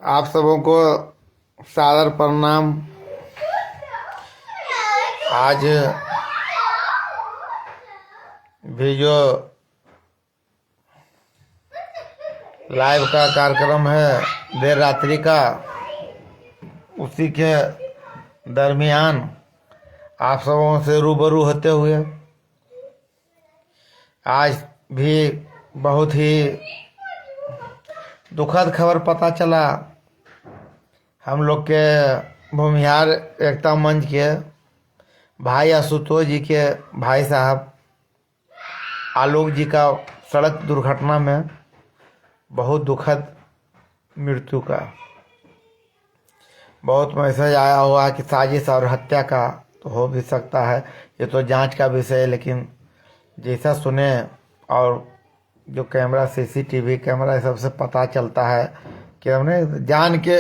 आप सबों को सादर प्रणाम। आज भी जो लाइव का कार्यक्रम है देर रात्रि का, उसी के दरमियान आप सबों से रूबरू होते हुए आज भी बहुत ही दुखद खबर पता चला। हम लोग के भूमिहार एकता मंच के भाई आशुतोष जी के भाई साहब आलोक जी का सड़क दुर्घटना में बहुत दुखद मृत्यु का बहुत मैसेज आया हुआ कि साजिश और हत्या का तो हो भी सकता है, ये तो जांच का विषय है। लेकिन जैसा सुने और जो कैमरा सीसीटीवी कैमरा सबसे पता चलता है कि हमने जान के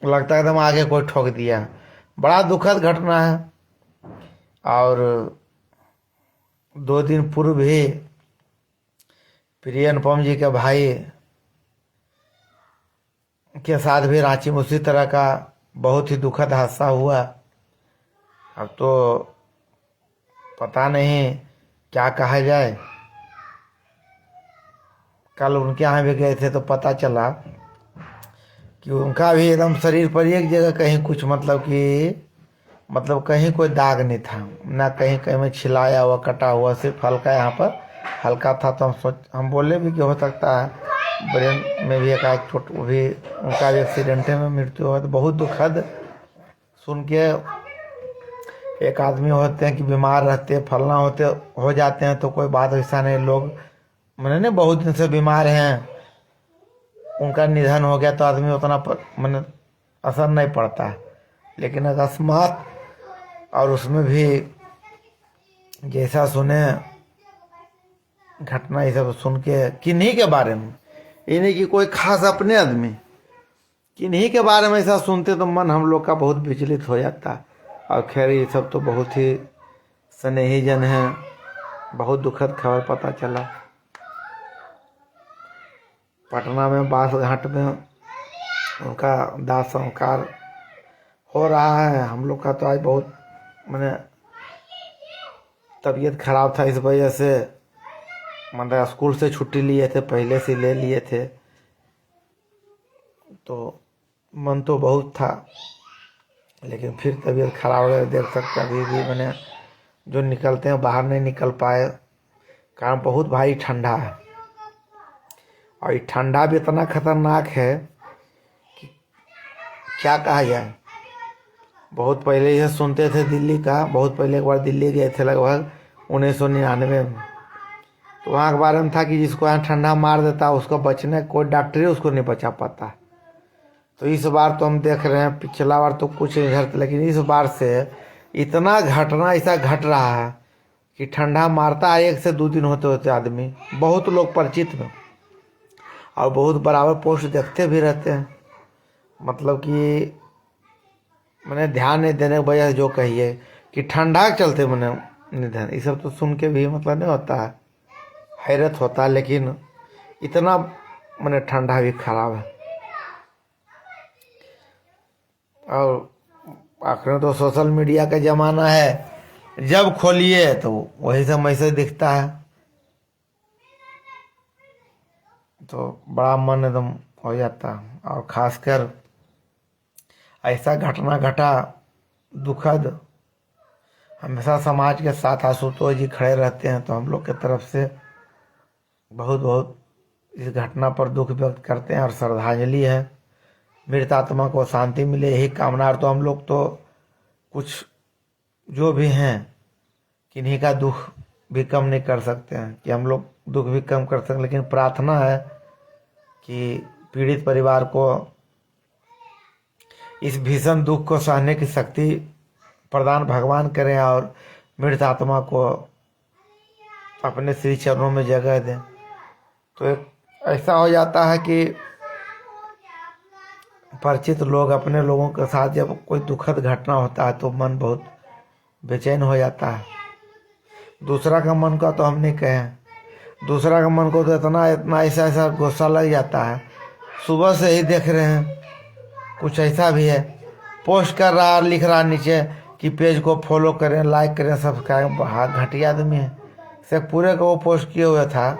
लगता है एकदम आगे कोई ठोक दिया। बड़ा दुखद घटना है। और 2 दिन पूर्व भी प्रिय अनुपम जी के भाई के साथ भी रांची में उसी तरह का बहुत ही दुखद हादसा हुआ। अब तो पता नहीं क्या कहा जाए। कल उनके यहाँ भी गए थे तो पता चला कि उनका भी एकदम शरीर पर एक जगह कहीं कुछ मतलब कहीं कोई दाग नहीं था, ना कहीं कहीं में छिलाया हुआ कटा हुआ, सिर्फ हल्का यहाँ पर हल्का था। तो हम बोले भी कि हो सकता है ब्रेन में भी एक चोट, वो भी उनका भी एक्सीडेंट में मृत्यु हुआ। तो बहुत दुखद सुन के। एक आदमी होते हैं कि बीमार रहते फलना होते हो जाते हैं तो कोई बात ऐसा नहीं, लोग मैंने बहुत दिन से बीमार हैं, उनका निधन हो गया तो आदमी उतना मैंने असर नहीं पड़ता है। लेकिन अकस्मात और उसमें भी जैसा सुने घटना ये सब सुन के किन्हीं के बारे में, ये नहीं कि कोई खास अपने आदमी, किन्हीं के बारे में ऐसा सुनते तो मन हम लोग का बहुत विचलित हो जाता। और खैर ये सब तो बहुत ही स्नेही जन है। बहुत दुखद खबर पता चला। पटना में बासघाट में उनका दाह संस्कार हो रहा है। हम लोग का तो आज बहुत मैंने तबीयत खराब था, इस वजह से मतलब स्कूल से छुट्टी लिए थे, पहले से ले लिए थे, तो मन तो बहुत था। लेकिन फिर तबीयत खराब हो गई। देर तक कभी भी मैंने जो निकलते हैं बाहर नहीं निकल पाए, कारण बहुत भारी ठंडा है। और ये ठंडा भी इतना खतरनाक है कि क्या कहा जाए। बहुत पहले यह सुनते थे दिल्ली का, बहुत पहले एक बार दिल्ली गए थे लगभग 1999 में। तो वहाँ के बारे में था कि जिसको यहाँ ठंडा मार देता उसको बचने कोई डॉक्टरी उसको नहीं बचा पाता। तो इस बार तो हम देख रहे हैं, पिछला बार तो कुछ इधर था, लेकिन इस बार से इतना घटना ऐसा घट रहा है कि ठंडा मारता है 1 से 2 दिन होते होते आदमी। बहुत लोग परिचित में और बहुत बराबर पोस्ट देखते भी रहते हैं, मतलब कि मैंने ध्यान नहीं देने की वजह से जो कहिए कि ठंडा के चलते मैंने निधन, ये सब तो सुन के भी मतलब नहीं होता है, हैरत होता है। लेकिन इतना मैंने ठंडा भी खराब है। और आखिर तो सोशल मीडिया का ज़माना है, जब खोलिए तो वही सब मैसेज दिखता है, तो बड़ा मन एकदम हो जाता। और खासकर ऐसा घटना घटा दुखद। हमेशा समाज के साथ आशुतोष जी खड़े रहते हैं, तो हम लोग की तरफ से बहुत बहुत इस घटना पर दुख व्यक्त करते हैं और श्रद्धांजलि है। मृत आत्मा को शांति मिले यही कामना। और तो हम लोग तो कुछ जो भी हैं किन्हीं का दुख भी कम नहीं कर सकते हैं कि हम लोग दुख भी कम कर सकते, लेकिन प्रार्थना है कि पीड़ित परिवार को इस भीषण दुख को सहने की शक्ति प्रदान भगवान करें और मृत आत्मा को अपने श्री चरणों में जगह दें। तो एक ऐसा हो जाता है कि परिचित लोग अपने लोगों के साथ जब कोई दुखद घटना होता है तो मन बहुत बेचैन हो जाता है। दूसरा का मन का तो हम नहीं कहें, दूसरा का मन को तो इतना ऐसा गुस्सा लग जाता है। सुबह से ही देख रहे हैं कुछ ऐसा भी है, पोस्ट कर रहा लिख रहा नीचे कि पेज को फॉलो करें, लाइक करें, सब्सक्राइब। हाँ, घटिया आदमी है। से पूरे को वो पोस्ट किए हुए था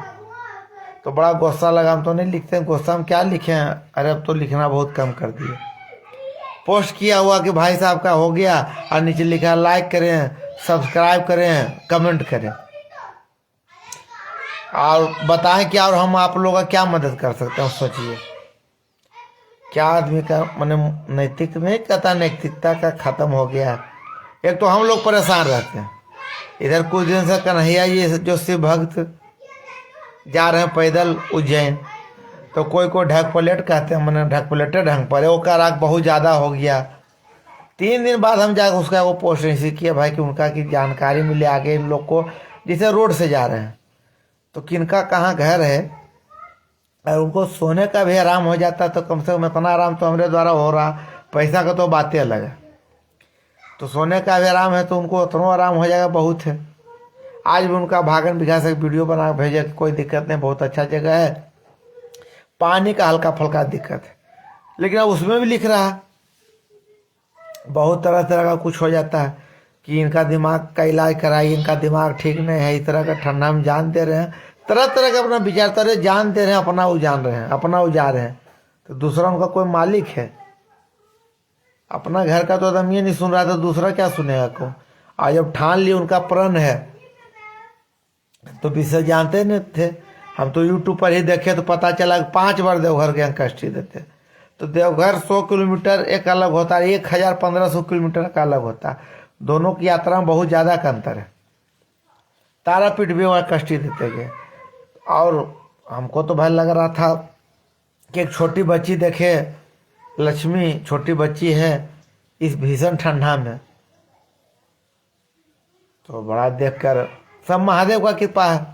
तो बड़ा गुस्सा लगा। हम तो नहीं लिखते हैं, गुस्सा हम क्या लिखे हैं। अरे अब तो लिखना बहुत कम कर दिए। पोस्ट किया हुआ कि भाई साहब का हो गया और नीचे लिखा लाइक करें, सब्सक्राइब करें, कमेंट करें और बताएं क्या और हम आप लोगों का क्या मदद कर सकते हैं। सोचिए क्या आदमी का मैंने नैतिक में कहता, नैतिकता का खत्म हो गया। एक तो हम लोग परेशान रहते हैं, इधर कुछ दिन से कन्हैया जी जो शिव भक्त जा रहे हैं पैदल उज्जैन, तो कोई को ढक प्लेट कहते हैं, मैंने ढक प्लेटे ढंग पर वो का राग बहुत ज़्यादा हो गया। 3 दिन बाद हम जाकर उसका वो पोस्ट ऐसे किया भाई कि उनका की जानकारी मिले आगे इन लोग को, जिसे रोड से जा रहे हैं तो किनका कहाँ घर है और उनको सोने का भी आराम हो जाता तो कम से कम इतना आराम तो हमारे द्वारा हो रहा। पैसा का तो बातें अलग है, तो सोने का भी आराम है तो उनको उतना आराम हो जाएगा, बहुत है। आज भी उनका भागन बिघा से एक वीडियो बना भेजे कि कोई दिक्कत नहीं, बहुत अच्छा जगह है, पानी का हल्का फुल्का दिक्कत है। लेकिन अब उसमें भी लिख रहा बहुत तरह तरह का कुछ हो जाता है कि इनका दिमाग का इलाज कराइए, इनका दिमाग ठीक नहीं है, इस तरह का ठंडा में जान दे रहे हैं, तरह तरह का अपना विचार तरह जान दे रहे हैं, अपना वो जान रहे हैं, अपना वो जा रहे हैं। तो दूसरा उनका कोई मालिक है? अपना घर का तो एकदम ये नहीं सुन रहा था, दूसरा क्या सुनेगा को। आज जब ठान लिए उनका प्रण है तो विषय जानते नहीं थे। हम तो यूट्यूब पर ही देखे तो पता चला कि 5 बार देवघर के अंकष्टी देते। तो देवघर 100 किलोमीटर एक अलग होता है, 1500 किलोमीटर का अलग होता है। दोनों की यात्रा में बहुत ज़्यादा का अंतर है। तारापीठ भी वहाँ कष्टी देते गए। और हमको तो भाई लग रहा था कि एक छोटी बच्ची देखे, लक्ष्मी छोटी बच्ची है इस भीषण ठंडा में, तो बड़ा देखकर सब महादेव का कृपा है।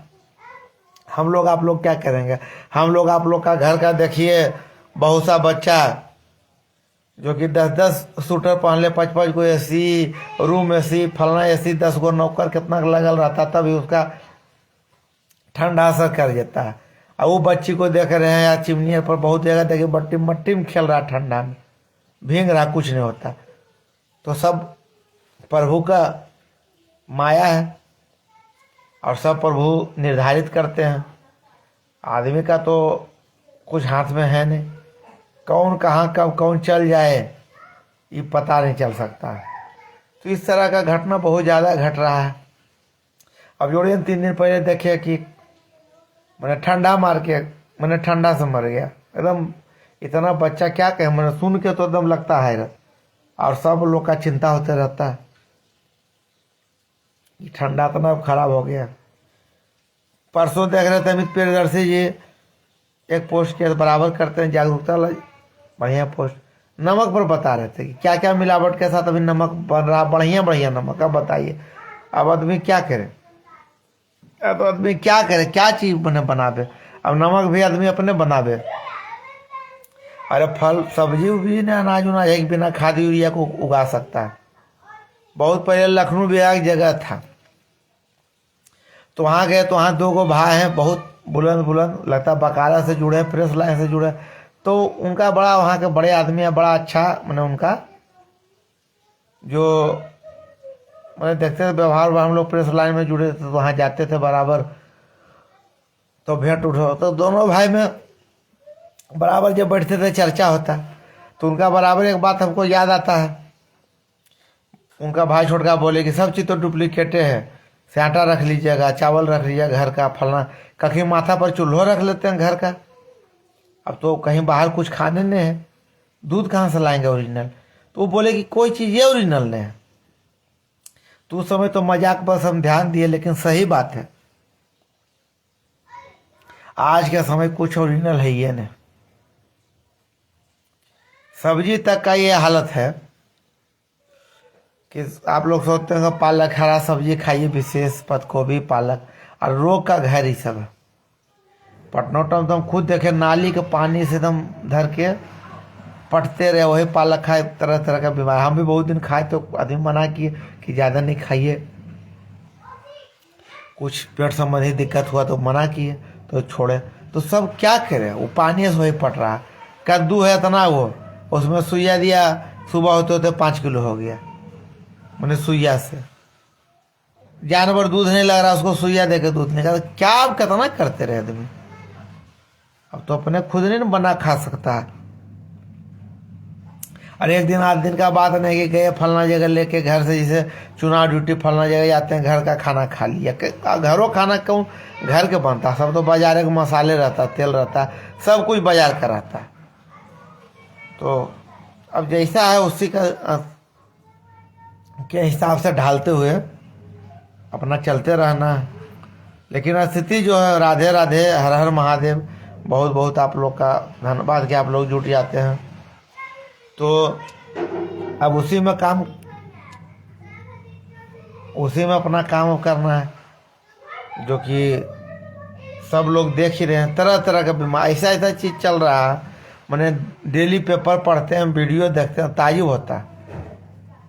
हम लोग आप लोग क्या करेंगे? हम लोग आप लोग का घर का देखिए, बहुत सा बच्चा जो कि 10-10 सूटर पहन ले, 5-5 को एसी, रूम एसी, फलना एसी, 10 गो नौकर कितना लगल रहता, तभी उसका ठंडा असर कर जाता है। और वो बच्ची को देख रहे हैं या चिमनी पर बहुत जगह देखे मट्टी मट्टी में खेल रहा, ठंडा में भींग रहा, कुछ नहीं होता। तो सब प्रभु का माया है और सब प्रभु निर्धारित करते हैं। आदमी का तो कुछ हाथ में है नहीं, कौन कहाँ कब कौन चल जाए ये पता नहीं चल सकता है। तो इस तरह का घटना बहुत ज़्यादा घट रहा है। अब जोड़िए 3 दिन पहले देखे कि मैंने ठंडा मार के मैंने ठंडा से मर गया एकदम। इतना बच्चा क्या कहे, मैंने सुन के तो एकदम लगता है। और सब लोग का चिंता होते रहता है कि ठंडा इतना खराब हो गया। परसों देख रहे थे अमित प्रियदर्शी जी एक पोस्ट किया, बराबर करते हैं जागरूकता, बढ़िया पोस्ट। नमक पर बता रहे थे कि क्या क्या मिलावट के साथ अभी नमक बन रहा, बढ़िया बढ़िया नमक। अब बताइए अब आदमी क्या करे, अब आदमी क्या करे, क्या चीज बनावे? अब नमक भी आदमी अपने बनावे। अरे फल सब्जी भी ना, अनाज उनाज एक बिना खाद यूरिया को उगा सकता है। बहुत पहले लखनऊ बिहार एक जगह था, तो वहाँ गए तो वहाँ 2 गो भाई हैं, बहुत बुलंद बुलंद लगता, बकाला से जुड़े, प्रेस लाइन से जुड़े। तो उनका बड़ा वहाँ के बड़े आदमी है, बड़ा अच्छा मैंने उनका जो मैंने देखते थे व्यवहार। हम लोग प्रेस लाइन में जुड़े थे तो वहाँ जाते थे बराबर, तो भेंट उठो तो दोनों भाई में बराबर जब बैठते थे चर्चा होता। तो उनका बराबर एक बात हमको याद आता है, उनका भाई छोटका बोले कि सब चीज़ तो डुप्लीकेटे है, से आटा रख लीजिएगा, चावल रख लीजिएगा घर का, फलना कहीं माथा पर चूल्हा रख लेते हैं घर का। अब तो कहीं बाहर कुछ खाने नहीं है, दूध कहाँ से लाएंगे ओरिजिनल? तो वो बोले कि कोई चीज़ ये ओरिजिनल नहीं है। तो उस समय तो मजाक बस हम ध्यान दिए, लेकिन सही बात है आज के समय कुछ ओरिजिनल है ये नहीं। सब्जी तक का ये हालत है कि आप लोग सोचते हैं पालक हरा सब्जी खाइए, विशेष पत्तगोभी पालक, और रोग का घर ही सब है। पटनोटम तो हम खुद देखे, नाली के पानी से एकदम धर के पटते रहे, वही पालक खाए, तरह तरह का बीमारी। हम भी बहुत दिन खाए तो आदमी मना किए कि ज़्यादा नहीं खाइए, कुछ पेट संबंधी दिक्कत हुआ तो मना किए तो छोड़े। तो सब क्या करे, वो पानी से वही पट रहा। कद्दू है इतना वो उसमें सुइया दिया, सुबह होते होते 5 किलो हो गया। मैंने सुइया से जानवर दूध नहीं लग रहा, उसको सुइया दे के दूध नहीं खाता। क्या आप कितना करते रहे आदमी। अब तो अपने खुद नहीं बना खा सकता। और एक दिन 8 दिन का बात नहीं कि गए फलना जगह लेके घर से, जैसे चुनाव ड्यूटी फलना जगह जाते हैं, घर का खाना खा लिया। घरों खाना क्यों, घर के बनता सब तो बाजार के मसाले रहता, तेल रहता, सब कुछ बाजार का रहता। तो अब जैसा है उसी का के हिसाब से ढालते हुए अपना चलते रहना। लेकिन स्थिति जो है, राधे राधे, हर हर महादेव, बहुत बहुत आप लोग का धन्यवाद कि आप लोग जुट जाते हैं। तो अब उसी में अपना काम करना है, जो कि सब लोग देख ही रहे हैं। तरह तरह का बीमारी, ऐसा ऐसा चीज़ चल रहा है। मैंने डेली पेपर पढ़ते हैं, वीडियो देखते हैं, ताजुब होता है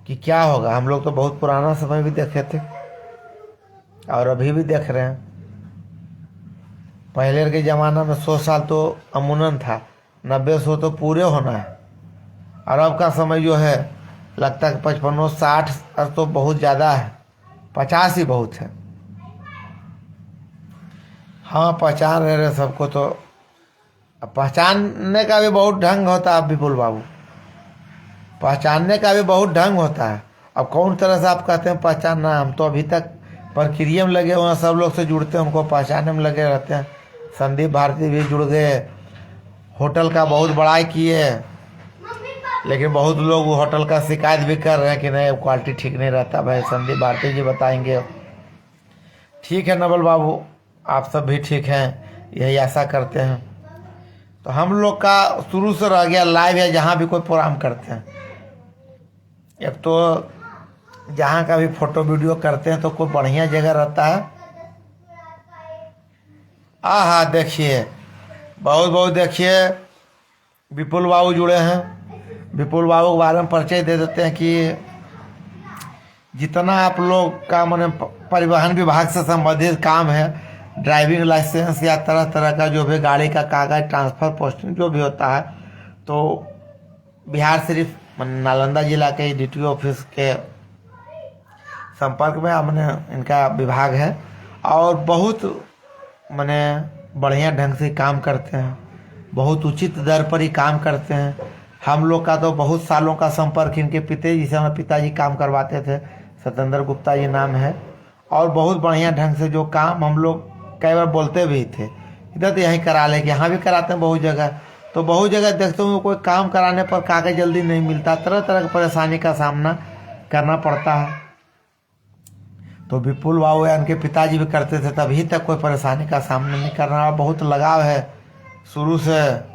कि क्या होगा। हम लोग तो बहुत पुराना समय भी देखे थे और अभी भी देख रहे हैं। पहले के ज़माना में 100 साल तो अमूनन था, 90-100 तो पूरे होना है। और अब का समय जो है लगता है 55-60 तो बहुत ज़्यादा है, 50 ही बहुत है। हाँ, पहचान रहे सबको। तो पहचानने का भी बहुत ढंग होता है विपुल बाबू, पहचानने का भी बहुत ढंग होता है। अब कौन तरह से आप कहते हैं पहचानना, हम तो अभी तक प्रक्रिया में लगे हुए हैं। सब लोग से जुड़ते हैं, उनको पहचानने में लगे रहते हैं। संदीप भारती भी जुड़ गए, होटल का बहुत बड़ाई किए, लेकिन बहुत लोग होटल का शिकायत भी कर रहे हैं कि नहीं क्वालिटी ठीक नहीं रहता। भाई संदीप भारती जी बताएंगे। ठीक है नवल बाबू, आप सब भी ठीक हैं, यही आशा करते हैं। तो हम लोग का शुरू से रह गया लाइव है, जहाँ भी कोई प्रोग्राम करते हैं। एक तो जहाँ का भी फोटो वीडियो करते हैं तो कोई बढ़िया जगह रहता है। हाँ, देखिए बहुत बहुत देखिए विपुल बाबू जुड़े हैं। विपुल बाबू के बारे में परिचय दे देते हैं कि जितना आप लोग का माने परिवहन विभाग से संबंधित काम है, ड्राइविंग लाइसेंस या तरह तरह का जो भी गाड़ी का कागज, ट्रांसफ़र, पोस्टिंग जो भी होता है, तो बिहार शरीफ नालंदा जिला के DTO ऑफिस के संपर्क में हमने इनका विभाग है। और बहुत माने बढ़िया ढंग से काम करते हैं, बहुत उचित दर पर ही काम करते हैं। हम लोग का तो बहुत सालों का संपर्क इनके पिताजी से, हमारे पिताजी काम करवाते थे, सत्येंद्र गुप्ता जी नाम है। और बहुत बढ़िया ढंग से जो काम हम लोग कई बार बोलते भी थे, इधर तो यहीं करा लेंगे, यहाँ भी कराते हैं बहुत जगह। तो बहुत जगह देखते हुए कोई काम कराने पर कागज जल्दी नहीं मिलता, तरह तरह की परेशानी का सामना करना पड़ता है। तो विपुल बाबू या उनके पिताजी भी करते थे, तभी तक कोई परेशानी का सामना नहीं करना। बहुत लगाव है शुरू से।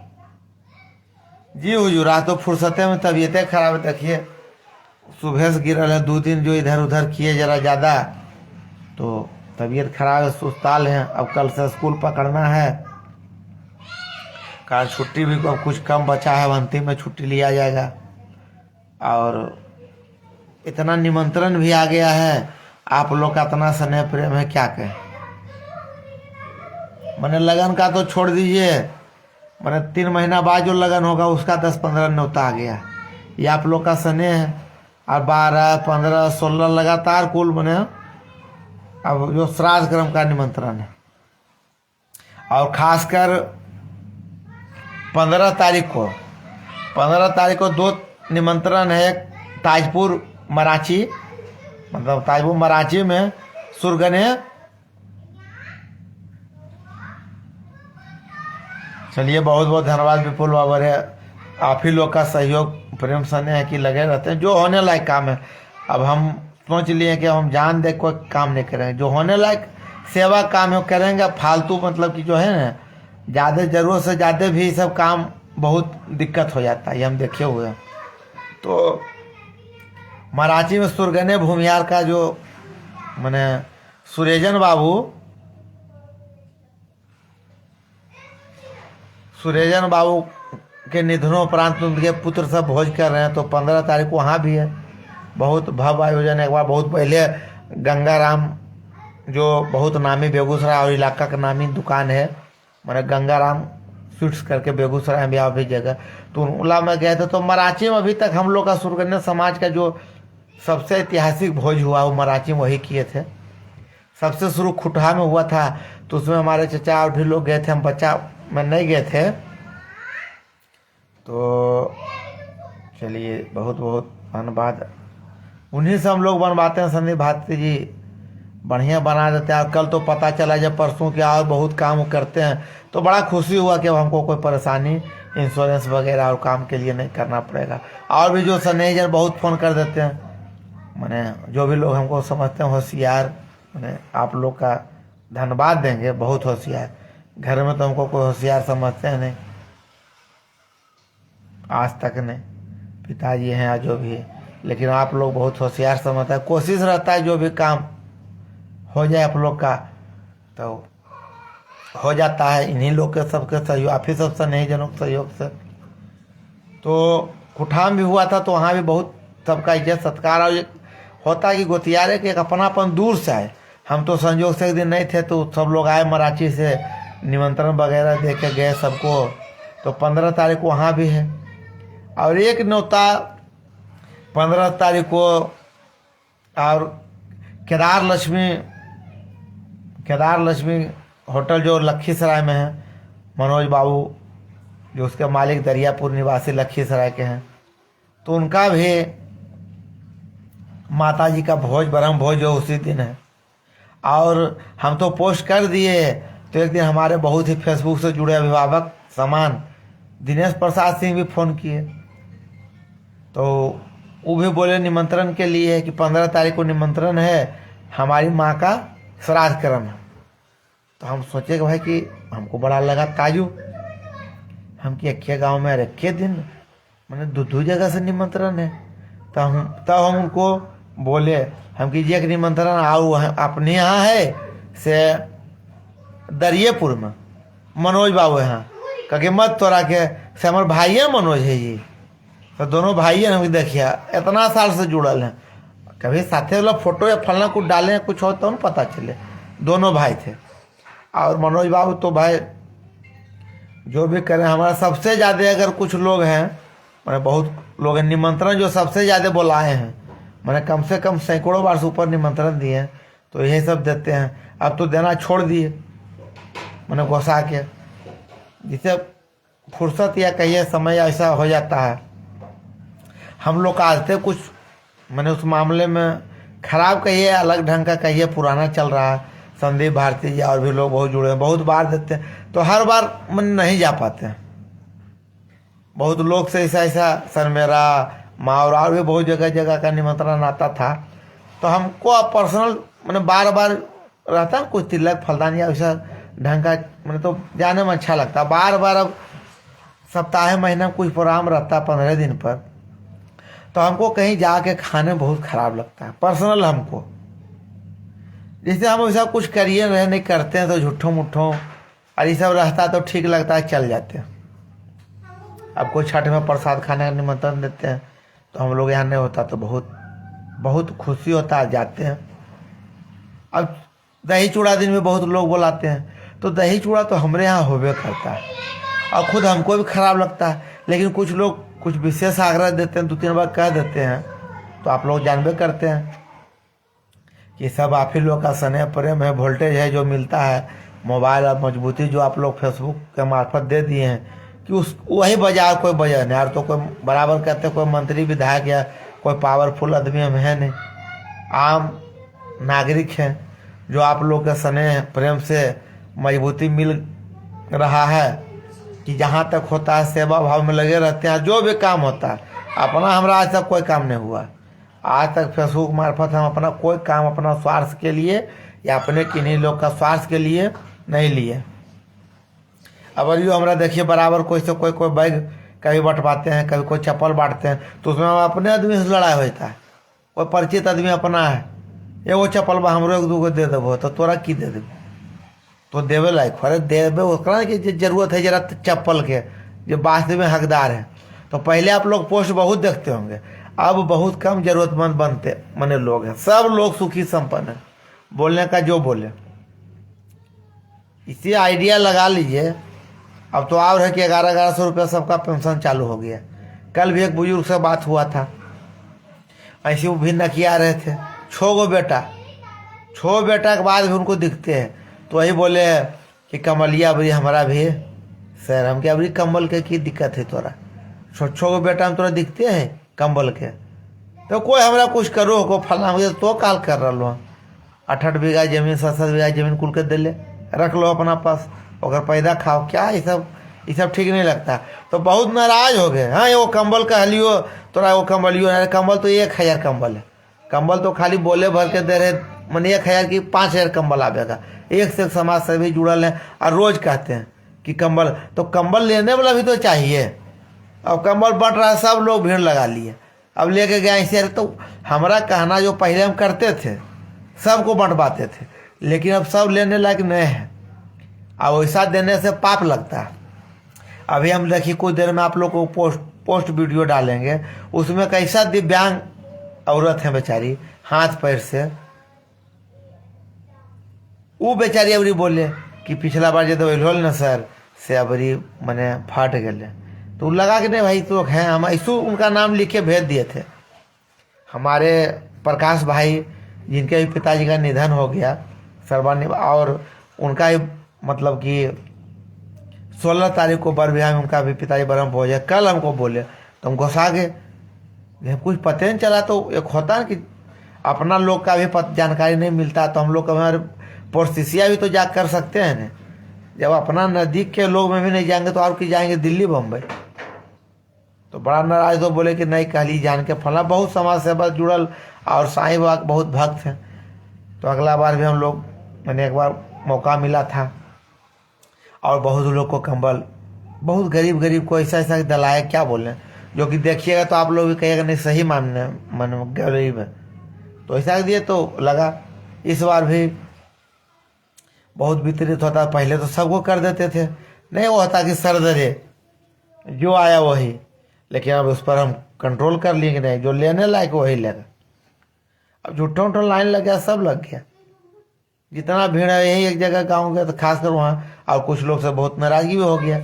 जी हुजूर, आज तो फुर्सते में तबीयतें खराब। देखिए सुबह से गिरल है, 2 दिन जो इधर उधर किए जरा ज़्यादा, तो तबीयत खराब है, सुस्ताल है। अब कल से स्कूल पकड़ना है, कारण छुट्टी भी कुछ कम बचा है, अंतिम में छुट्टी लिया जाएगा। और इतना निमंत्रण भी आ गया है, आप लोग का इतना स्नेह प्रेम है क्या कहें। मैंने लगन का तो छोड़ दीजिए, मैंने 3 महीना बाद जो लगन होगा उसका 10-15 न्योता आ गया। ये आप लोग का स्नेह है। और 12, 15, 16 लगातार कुल मैंने अब जो श्राद्ध क्रम का निमंत्रण है। और खासकर 15 तारीख को 2 निमंत्रण है। एक ताजपुर मराठी, मतलब ताजपुर मराठी में सुरगने। चलिए बहुत बहुत धन्यवाद विपुल बाबा रे, आप ही लोग का सहयोग प्रेम स्नेह है कि लगे रहते हैं। जो होने लायक काम है, अब हम सोच लिए कि हम जान दे कोई काम नहीं करेंगे। जो होने लायक सेवा काम है वो करेंगे। फालतू मतलब कि जो है ना, ज़्यादा ज़रूरत से ज़्यादा भी सब काम बहुत दिक्कत हो जाता है, ये हम देखे हुए हैं। तो मराठी में सुरगने भूमियार का जो मैंने सुरेजन बाबू के निधनोपरांत उनके पुत्र सब भोज कर रहे हैं। तो 15 तारीख को वहाँ भी है बहुत भव्य आयोजन। एक बार बहुत पहले गंगाराम, जो बहुत नामी बेगूसराय और इलाका का नामी दुकान है, मैंने गंगाराम स्वीट्स करके बेगूसराय में भी जगह, तो उला में गए थे। तो मराठी में अभी तक हम लोग का सुरगन्या समाज का जो सबसे ऐतिहासिक भोज हुआ वो मराठी में वही किए थे। सबसे शुरू खुटहा में हुआ था, तो उसमें हमारे चचा और भी लोग गए थे, हम बच्चा में नहीं गए थे। तो चलिए बहुत बहुत धन्यवाद, उन्हीं से हम लोग बनवाते हैं। संदीप भारती जी बढ़िया बना देते हैं। और कल तो पता चला जब परसों के और बहुत काम करते हैं, तो बड़ा खुशी हुआ कि अब हमको कोई परेशानी इंश्योरेंस वगैरह और काम के लिए नहीं करना पड़ेगा। और भी जो स्नेहिजन बहुत फ़ोन कर देते हैं, मैंने जो भी लोग हमको समझते हैं होशियार, मैंने आप लोग का धन्यवाद देंगे, बहुत होशियार। घर में तो हमको कोई होशियार समझते हैं नहीं, आज तक नहीं, पिताजी हैं या जो भी है, लेकिन आप लोग बहुत होशियार समझते हैं। कोशिश रहता है जो भी काम हो जाए आप लोग का, तो हो जाता है इन्हीं लोग के सबके सहयोग, आप ही सब स्नेहीजनों के सहयोग से। तो कुठाम भी हुआ था, तो वहाँ भी बहुत सबका इज्जत सत्कार। और होता है कि गोतियारे के एक अपनापन दूर से आए। हम तो संयोग से एक दिन नहीं थे, तो सब लोग आए मराठी से, निमंत्रण वगैरह दे के गए सबको। तो 15 तारीख को वहाँ भी है। और एक न्योता 15 तारीख को, और केदार लक्ष्मी होटल जो लखीसराय में है, मनोज बाबू जो उसके मालिक दरियापुर निवासी लखीसराय के हैं, तो उनका भी माता जी का भोज, ब्रह्म भोज जो उसी दिन है। और हम तो पोस्ट कर दिए, तो एक दिन हमारे बहुत ही फेसबुक से जुड़े अभिभावक समान दिनेश प्रसाद सिंह भी फ़ोन किए, तो वो भी बोले निमंत्रण के लिए कि 15 तारीख को निमंत्रण है, हमारी माँ का श्राद्ध कर्म है। तो हम सोचे कि भाई कि हमको बड़ा लगा ताजू, हम कि अक्खे गाँव में रखे दिन मैंने दो जगह से निमंत्रण है। तब हम उनको बोले, हम कि एक निमंत्रण आओ अपने यहाँ है से दरियापुर में मनोज बाबू यहाँ, कहे मत तोरा के से हमारे भाई मनोज है जी। तो दोनों भाई हम देखिए इतना साल से जुड़ल हैं, कभी साथे वाला फोटो या फलना कुछ डाले कुछ हो तो न पता चले, दोनों भाई थे। और मनोज बाबू तो भाई जो भी करें, हमारा सबसे ज़्यादा अगर कुछ लोग हैं, मैंने बहुत लोग हैं निमंत्रण जो सबसे ज़्यादा बुलाए हैं, मैंने कम से कम सैकड़ों बार से ऊपर निमंत्रण दिए हैं, तो यही सब देते हैं। अब तो देना छोड़ दिए मैंने घुसा के, जिसे फुर्सत या कहिए समय ऐसा हो जाता है। हम लोग का आते कुछ मैंने उस मामले में खराब कहिए, अलग ढंग का कहिए, पुराना चल रहा है। संदीप भारती जी और भी लोग बहुत जुड़े हैं, बहुत बार देते हैं, तो हर बार मैंने नहीं जा पाते हैं। बहुत लोग से ऐसा सर मेरा माँ और भी बहुत जगह का निमंत्रण आता था, तो हमको पर्सनल मैंने बार बार रहता है कुछ तिलक फलदान या ऐसा ढंग का, मैंने तो जाने में अच्छा लगता। बार बार अब सप्ताह महीना कुछ प्रोग्राम रहता 15 दिन पर, तो हमको कहीं जाके खाने बहुत ख़राब लगता है पर्सनल हमको। जैसे हम ऐसा कुछ करिए रहे नहीं करते हैं, तो झूठों मुठों और ये सब रहता तो ठीक लगता है, चल जाते हैं। अब कोई छठ में प्रसाद खाने का निमंत्रण देते हैं, तो हम लोग यहाँ नहीं होता, तो बहुत बहुत खुशी होता है, जाते हैं। अब दही चूड़ा दिन में बहुत लोग बुलाते हैं, तो दही चूड़ा तो हमारे यहाँ होबे करता है, और खुद हमको भी खराब लगता है। लेकिन कुछ लोग कुछ विशेष आग्रह देते हैं, 2-3 बार कह देते हैं, तो आप लोग जानबे करते हैं कि सब आप ही लोग का स्नेह प्रेम है, वोल्टेज है जो मिलता है, मोबाइल और मजबूती जो आप लोग फेसबुक के मार्फत दे दिए हैं, कि उस वही बाजार कोई वजह नहीं। और तो कोई बराबर कहते कोई मंत्री विधायक या कोई पावरफुल आदमी हम है नहीं, आम नागरिक हैं, जो आप लोग के स्नेह प्रेम से मजबूती मिल रहा है कि जहाँ तक होता है सेवा भाव में लगे रहते हैं। जो भी काम होता है अपना, हमारा आज तक कोई काम नहीं हुआ आज तक फेसबुक मार्फत हम अपना कोई काम अपना स्वार्थ के लिए या अपने किन्हीं लोग का स्वार्थ के लिए नहीं लिए। अब यो हमारा देखिए बराबर कोई से कोई बैग कभी बंटवाते हैं, कभी कोई चप्पल बांटते हैं, तो उसमें अपने आदमी से लड़ाई होता है। कोई परिचित आदमी अपना है, एगो चप्पल बा हमरो 1-2 दे देबो, तो तोरा की दे देबो, तो देवे लायक अरे देवे ओकरा की जरूरत है जरा चप्पल के, जो वास्तव में हकदार है। तो पहले आप लोग पोस्ट बहुत देखते होंगे, अब बहुत कम जरूरतमंद बनते मने लोग हैं। सब लोग सुखी संपन्न है, बोलने का जो बोले। इसी आइडिया लगा लीजिए, अब तो और है कि 1100 सबका पेंशन चालू हो गया। कल भी एक बुजुर्ग से बात हुआ था, ऐसे वो भी नकिया रहे थे, 6 बेटा के बाद भी उनको दिखते हैं, तो वही बोले कि कमलिया अबरी हमारा भी सर, हम क्या अबरी कम्बल के की दिक्कत है तोरा, 6 बेटा हम तोरा दिखते हैं कम्बल के, तो कोई हमरा कुछ करो को फलना हो तो काल कर रहा हूँ। 8-8 बीघा जमीन 7-7 बीघा जमीन कुल के दिले रख लो अपना पास, और पैदा खाओ, क्या ये सब ठीक नहीं लगता। तो बहुत नाराज हो गए। हाँ वो कंबल कहलियो तोरा, वो कंबलियो अरे कंबल तो 1000 कंबल है, कंबल तो खाली बोले भर के दे रहे, मैंने 1000 की 5000 कंबल आवेगा। एक से एक समाज सेवी जुड़ल है और रोज कहते हैं कि कंबल, तो कंबल लेने वाला भी तो चाहिए। अब कंबल बंट रहा है, सब लोग भीड़ लगा लिए, अब लेके गए ऐसे। तो हमारा कहना जो पहले हम करते थे सबको बंटवाते थे, लेकिन अब सब लेने लायक नहीं है, अब वैसा देने से पाप लगता है। अभी हम देखिए कुछ देर में आप लोग को पोस्ट वीडियो डालेंगे, उसमें कैसा दिव्यांग औरत है बेचारी, हाथ पैर से, वो बेचारी अबरी बोले कि पिछला बार जो होल ना सर से अबरी मैंने फट गए, तो लगा कि नहीं भाई तो हैं, हम ऐसू उनका नाम लिख के भेज दिए थे। हमारे प्रकाश भाई जिनके भी पिताजी का निधन हो गया सर्वानी, और उनका ही मतलब कि 16 तारीख को बरबिया में उनका भी पिताजी ब्रह्म भोज है। कल हमको बोले तो हम घुसा गए, कुछ पता नहीं चला। तो एक होता है कि अपना लोग का भी जानकारी नहीं मिलता, तो हम लोग हमारे पड़ोसिया भी तो जा कर सकते हैं ना। जब अपना नज़दीक के लोग में भी नहीं जाएंगे तो और कि जाएंगे दिल्ली बम्बई। तो बड़ा नाराज तो बोले कि नहीं कहली जान के फला, बहुत समाज सेवा जुड़ल और साईं बाबा के बहुत भक्त हैं। तो अगला बार भी हम लोग, मैंने एक बार मौका मिला था और बहुत लोग को कंबल, बहुत गरीब को ऐसा ऐसा दिलाया, क्या बोले, जो कि देखिएगा तो आप लोग भी कहिएगा नहीं सही मानने मन गरीब है, तो ऐसा दिए। तो लगा इस बार भी बहुत वितरित होता, पहले तो सबको कर देते थे, नहीं वो होता कि सर दरे जो आया वही, लेकिन अब उस पर हम कंट्रोल कर लिए कि नहीं, जो लेने लायक वही लेगा। अब झूठा लाइन लग गया, सब लग गया, जितना भीड़ है यही एक जगह गाँव गया तो खासकर वहाँ। और कुछ लोग से बहुत नाराजगी भी हो गया,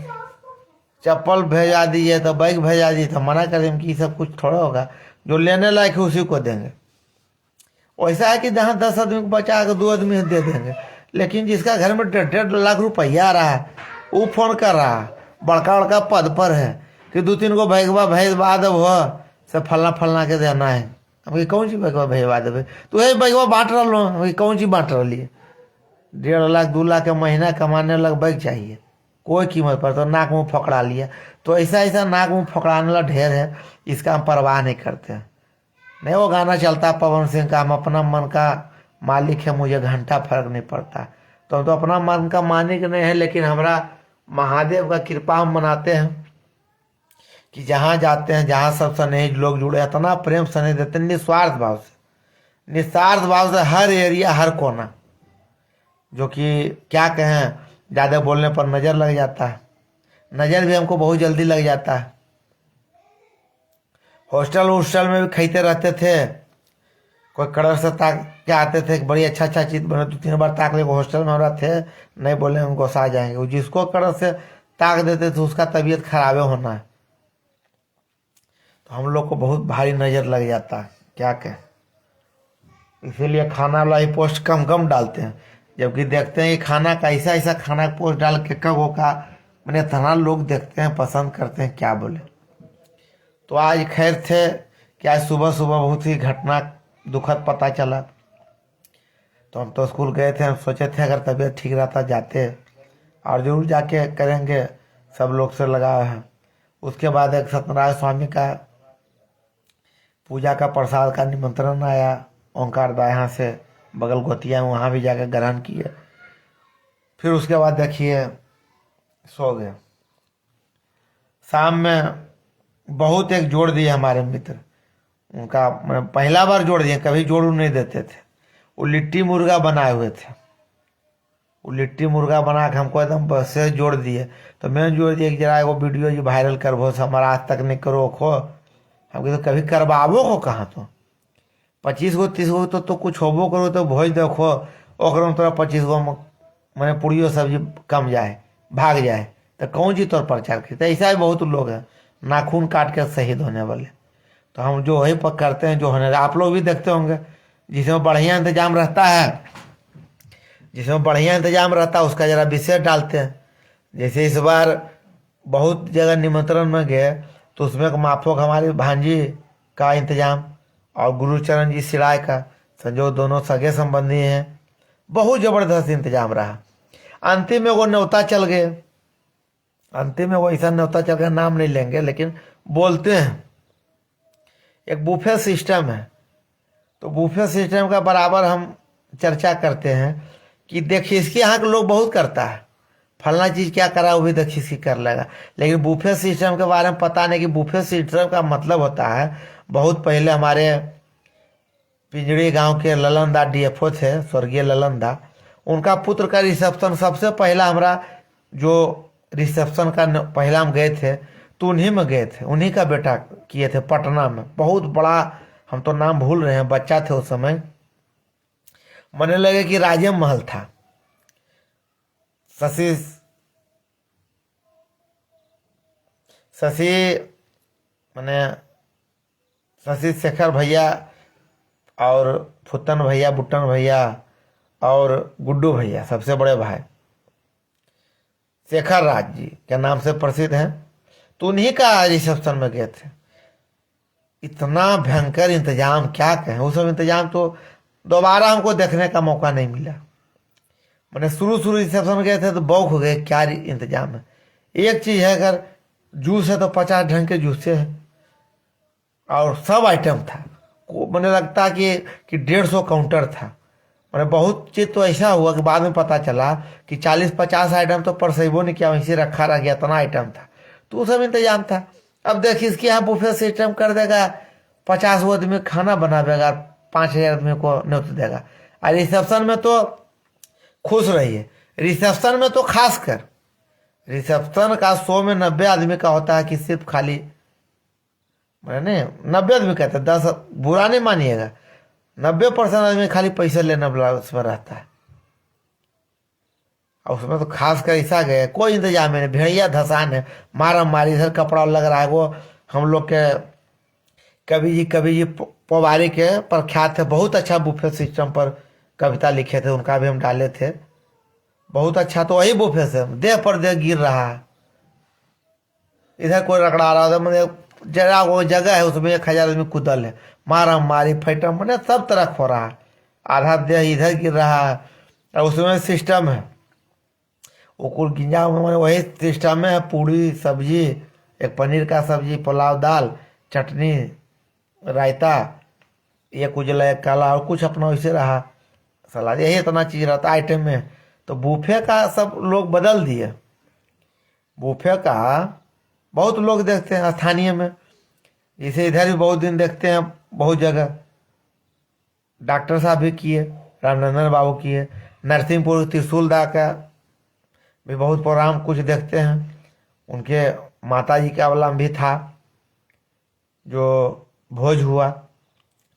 चप्पल भेजा दीजिए तो बैग भेजा दीजिए, तो मना कर दें कि सब कुछ थोड़ा होगा, जो लेने लायक है उसी को देंगे। वैसा है कि जहाँ 10 आदमी को बचा के 2 आदमी दे देंगे, लेकिन जिसका घर में 1.5 लाख रुपया आ रहा है वो फोन कर रहा है, बड़का पद पर है कि 2-3 को भेजवा दब हो से फलना के देना है। अब कौन सी बैगवा भेजवा देवे, तो यही बैगवा बांट रहा लो, कौन सी बांट रही है। 1.5 लाख 2 लाख का महीना कमाने लग बैग चाहिए कोई कीमत पर, तो नाक मुँह फकड़ा लिया। तो ऐसा नाक मुँह फकड़ाने वाला ढेर है, इसका हम परवाह नहीं करते हैं। नहीं वो गाना चलता पवन सिंह का, हम अपना मन का मालिक है मुझे घंटा फर्क नहीं पड़ता। तो हम तो अपना मन का मालिक नहीं है, लेकिन हमारा महादेव का कृपा हम मनाते हैं कि जहाँ जाते हैं, जहाँ सब स्नेही लोग जुड़े, इतना प्रेम स्नेह देते हैं निस्वार्थ भाव से हर एरिया हर कोना, जो कि क्या कहें, ज़्यादा बोलने पर नज़र लग जाता है, नज़र भी हमको बहुत जल्दी लग जाता है। हॉस्टल में भी खाते रहते थे, कोई कड़र से ताक के आते थे, बड़ी अच्छा चीज़ बने, 2-3 बार ताक ले, हॉस्टल में हो रहा थे, नहीं बोले हम गुस्सा जाएंगे। वो जिसको कड़र से ताक देते थे उसका तबीयत खराबे होना है। तो हम लोग को बहुत भारी नज़र लग जाता है, क्या कहें। इसीलिए खाना वाला ही पोस्ट कम डालते हैं, जबकि देखते हैं कि खाना का ऐसा खाना पोस्ट डाल के कगो का मैंने इतना लोग देखते हैं, पसंद करते हैं, क्या बोले। तो आज खैर थे कि आज सुबह बहुत ही घटना दुखद पता चला। तो हम तो स्कूल गए थे, हम सोचे थे अगर तबीयत ठीक रहता जाते, और जरूर जाके करेंगे, सब लोग से लगा है। उसके बाद एक सत्यनारायण स्वामी का पूजा का प्रसाद का निमंत्रण आया, ओंकार दा यहाँ से बगल गोतिया में, वहाँ भी जाकर ग्रहण किए। फिर उसके बाद देखिए सो गए। शाम में बहुत एक जोड़ दिए हमारे मित्र, उनका मैंने पहला बार जोड़ दिए, कभी जोड़ नहीं देते थे। वो लिट्टी मुर्गा बनाए हुए थे, वो लिट्टी मुर्गा बना के हमको एकदम बस से जोड़ दिए। तो मैंने जोड़ दिया कि जरा वो वीडियो जो वायरल करबो, हमारा आज तक नहीं करो खो, हम तो कभी करवाबो को कहाँ, तो 25 गो 30 गो तो कुछ होबो करो तो भोज देखो, ओकरो में तोरा 25 गो मैंने पूड़ियो सब्जी कम जाए भाग जाए, तो कौन जी तौर प्रचार करते, ऐसा भी बहुत लोग हैं नाखून काट के शहीद होने वाले। तो हम जो वही पर करते हैं जो होने, आप लोग भी देखते होंगे जिसमें बढ़िया इंतजाम रहता है, जिसमें बढ़िया इंतजाम रहता है उसका जरा विशेष डालते हैं। जैसे इस बार बहुत जगह निमंत्रण में गए तो उसमें एक माफोक हमारी भांजी का इंतजाम और गुरुचरण जी सिराय का, जो दोनों सगे संबंधी हैं, बहुत जबरदस्त इंतजाम रहा। अंतिम में वो न्योता चल गए, अंतिम में वो ऐसा न्योता चल गया, नाम नहीं लेंगे लेकिन बोलते हैं एक बुफे सिस्टम है। तो बुफे सिस्टम का बराबर हम चर्चा करते हैं कि देखिए इसके यहाँ के लोग बहुत करता है, फलना चीज़ क्या करा वो भी देखिए इसकी कर लेगा, लेकिन बुफे सिस्टम के बारे में पता नहीं कि बुफे सिस्टम का मतलब होता है। बहुत पहले हमारे पिंजड़ी गांव के ललन दा डीएफओ थे, स्वर्गीय ललन दा, उनका पुत्र का रिसेप्शन सबसे पहला हमारा जो रिसेप्शन का पहला हम गए थे तो उन्हीं में गए थे, उन्हीं का बेटा किए थे पटना में। बहुत बड़ा, हम तो नाम भूल रहे हैं, बच्चा थे उस समय, मने लगे कि राजे महल था। शशि मैंने शशि शेखर भैया और फुतन भैया, बुट्टन भैया और गुड्डू भैया, सबसे बड़े भाई शेखर राज जी के नाम से प्रसिद्ध हैं, तो उन्हीं का रिसेप्शन में गए थे। इतना भयंकर इंतजाम क्या कहें, वो सब इंतजाम तो दोबारा हमको देखने का मौका नहीं मिला। मैंने शुरू रिसेप्शन में गए थे तो बौख हो गए, क्या इंतजाम है। एक चीज़ है, अगर जूस है तो 50 ढंग के जूसे हैं और सब आइटम था। मैंने लगता कि 150 काउंटर था। मैंने बहुत चीज़ तो ऐसा हुआ कि बाद में पता चला कि 40-50 आइटम तो परसेबो नहीं किया, वैसे रखा रह गया, इतना आइटम था। तो वो सब इंतजाम था। अब देखिए इसके यहाँ बुफे सिस्टम कर देगा, 50 आदमी खाना बनावेगा, 5000 आदमी को न्योता देगा। और रिसेप्शन में तो खुश रहिए, रिसेप्शन में तो खास कर रिसेप्शन का 100 में 90 आदमी का होता है कि सिर्फ खाली, मैंने 90 आदमी कहते हैं, 10 बुरा नहीं मानिएगा, 90% आदमी खाली पैसे लेना उसमें रहता है। और उसमें तो खास कर ऐसा गए, कोई इंतजाम नहीं, भेड़िया धसान है, मारा मारी, इधर कपड़ा लग रहा है। वो हम लोग के कवि जी पवारी के प्रख्यात थे, बहुत अच्छा बुफे सिस्टम पर कविता लिखे थे, उनका भी हम डाले थे, बहुत अच्छा। तो वही बुफे से देह पर देह गिर रहा है, इधर कोई रगड़ा रहा है, मतलब जरा वो जगह है उसमें 1000 आदमी कुदल है, मारा मारी फैटम, मैंने सब तरह हो रहा है, आधा देह इधर गिर रहा है। और उसमें सिस्टम है वो कुल गिंजा, मैंने वही सिस्टम में है, पूड़ी सब्जी, एक पनीर का सब्जी, पुलाव, दाल, चटनी, रायता, एक उजला एक काला, और कुछ अपना वैसे रहा सलाद, यही इतना चीज़ रहता आइटम में। तो बूफे का सब लोग बदल दिए, बूफे का बहुत लोग देखते हैं स्थानीय में, जैसे इधर भी बहुत दिन देखते हैं, बहुत जगह डॉक्टर साहब भी किए, रामनंदन बाबू किए, नरसिंहपुर त्रिशूलदा का भी बहुत प्रोग्राम कुछ देखते हैं, उनके माता जी का अवलंब भी था जो भोज हुआ,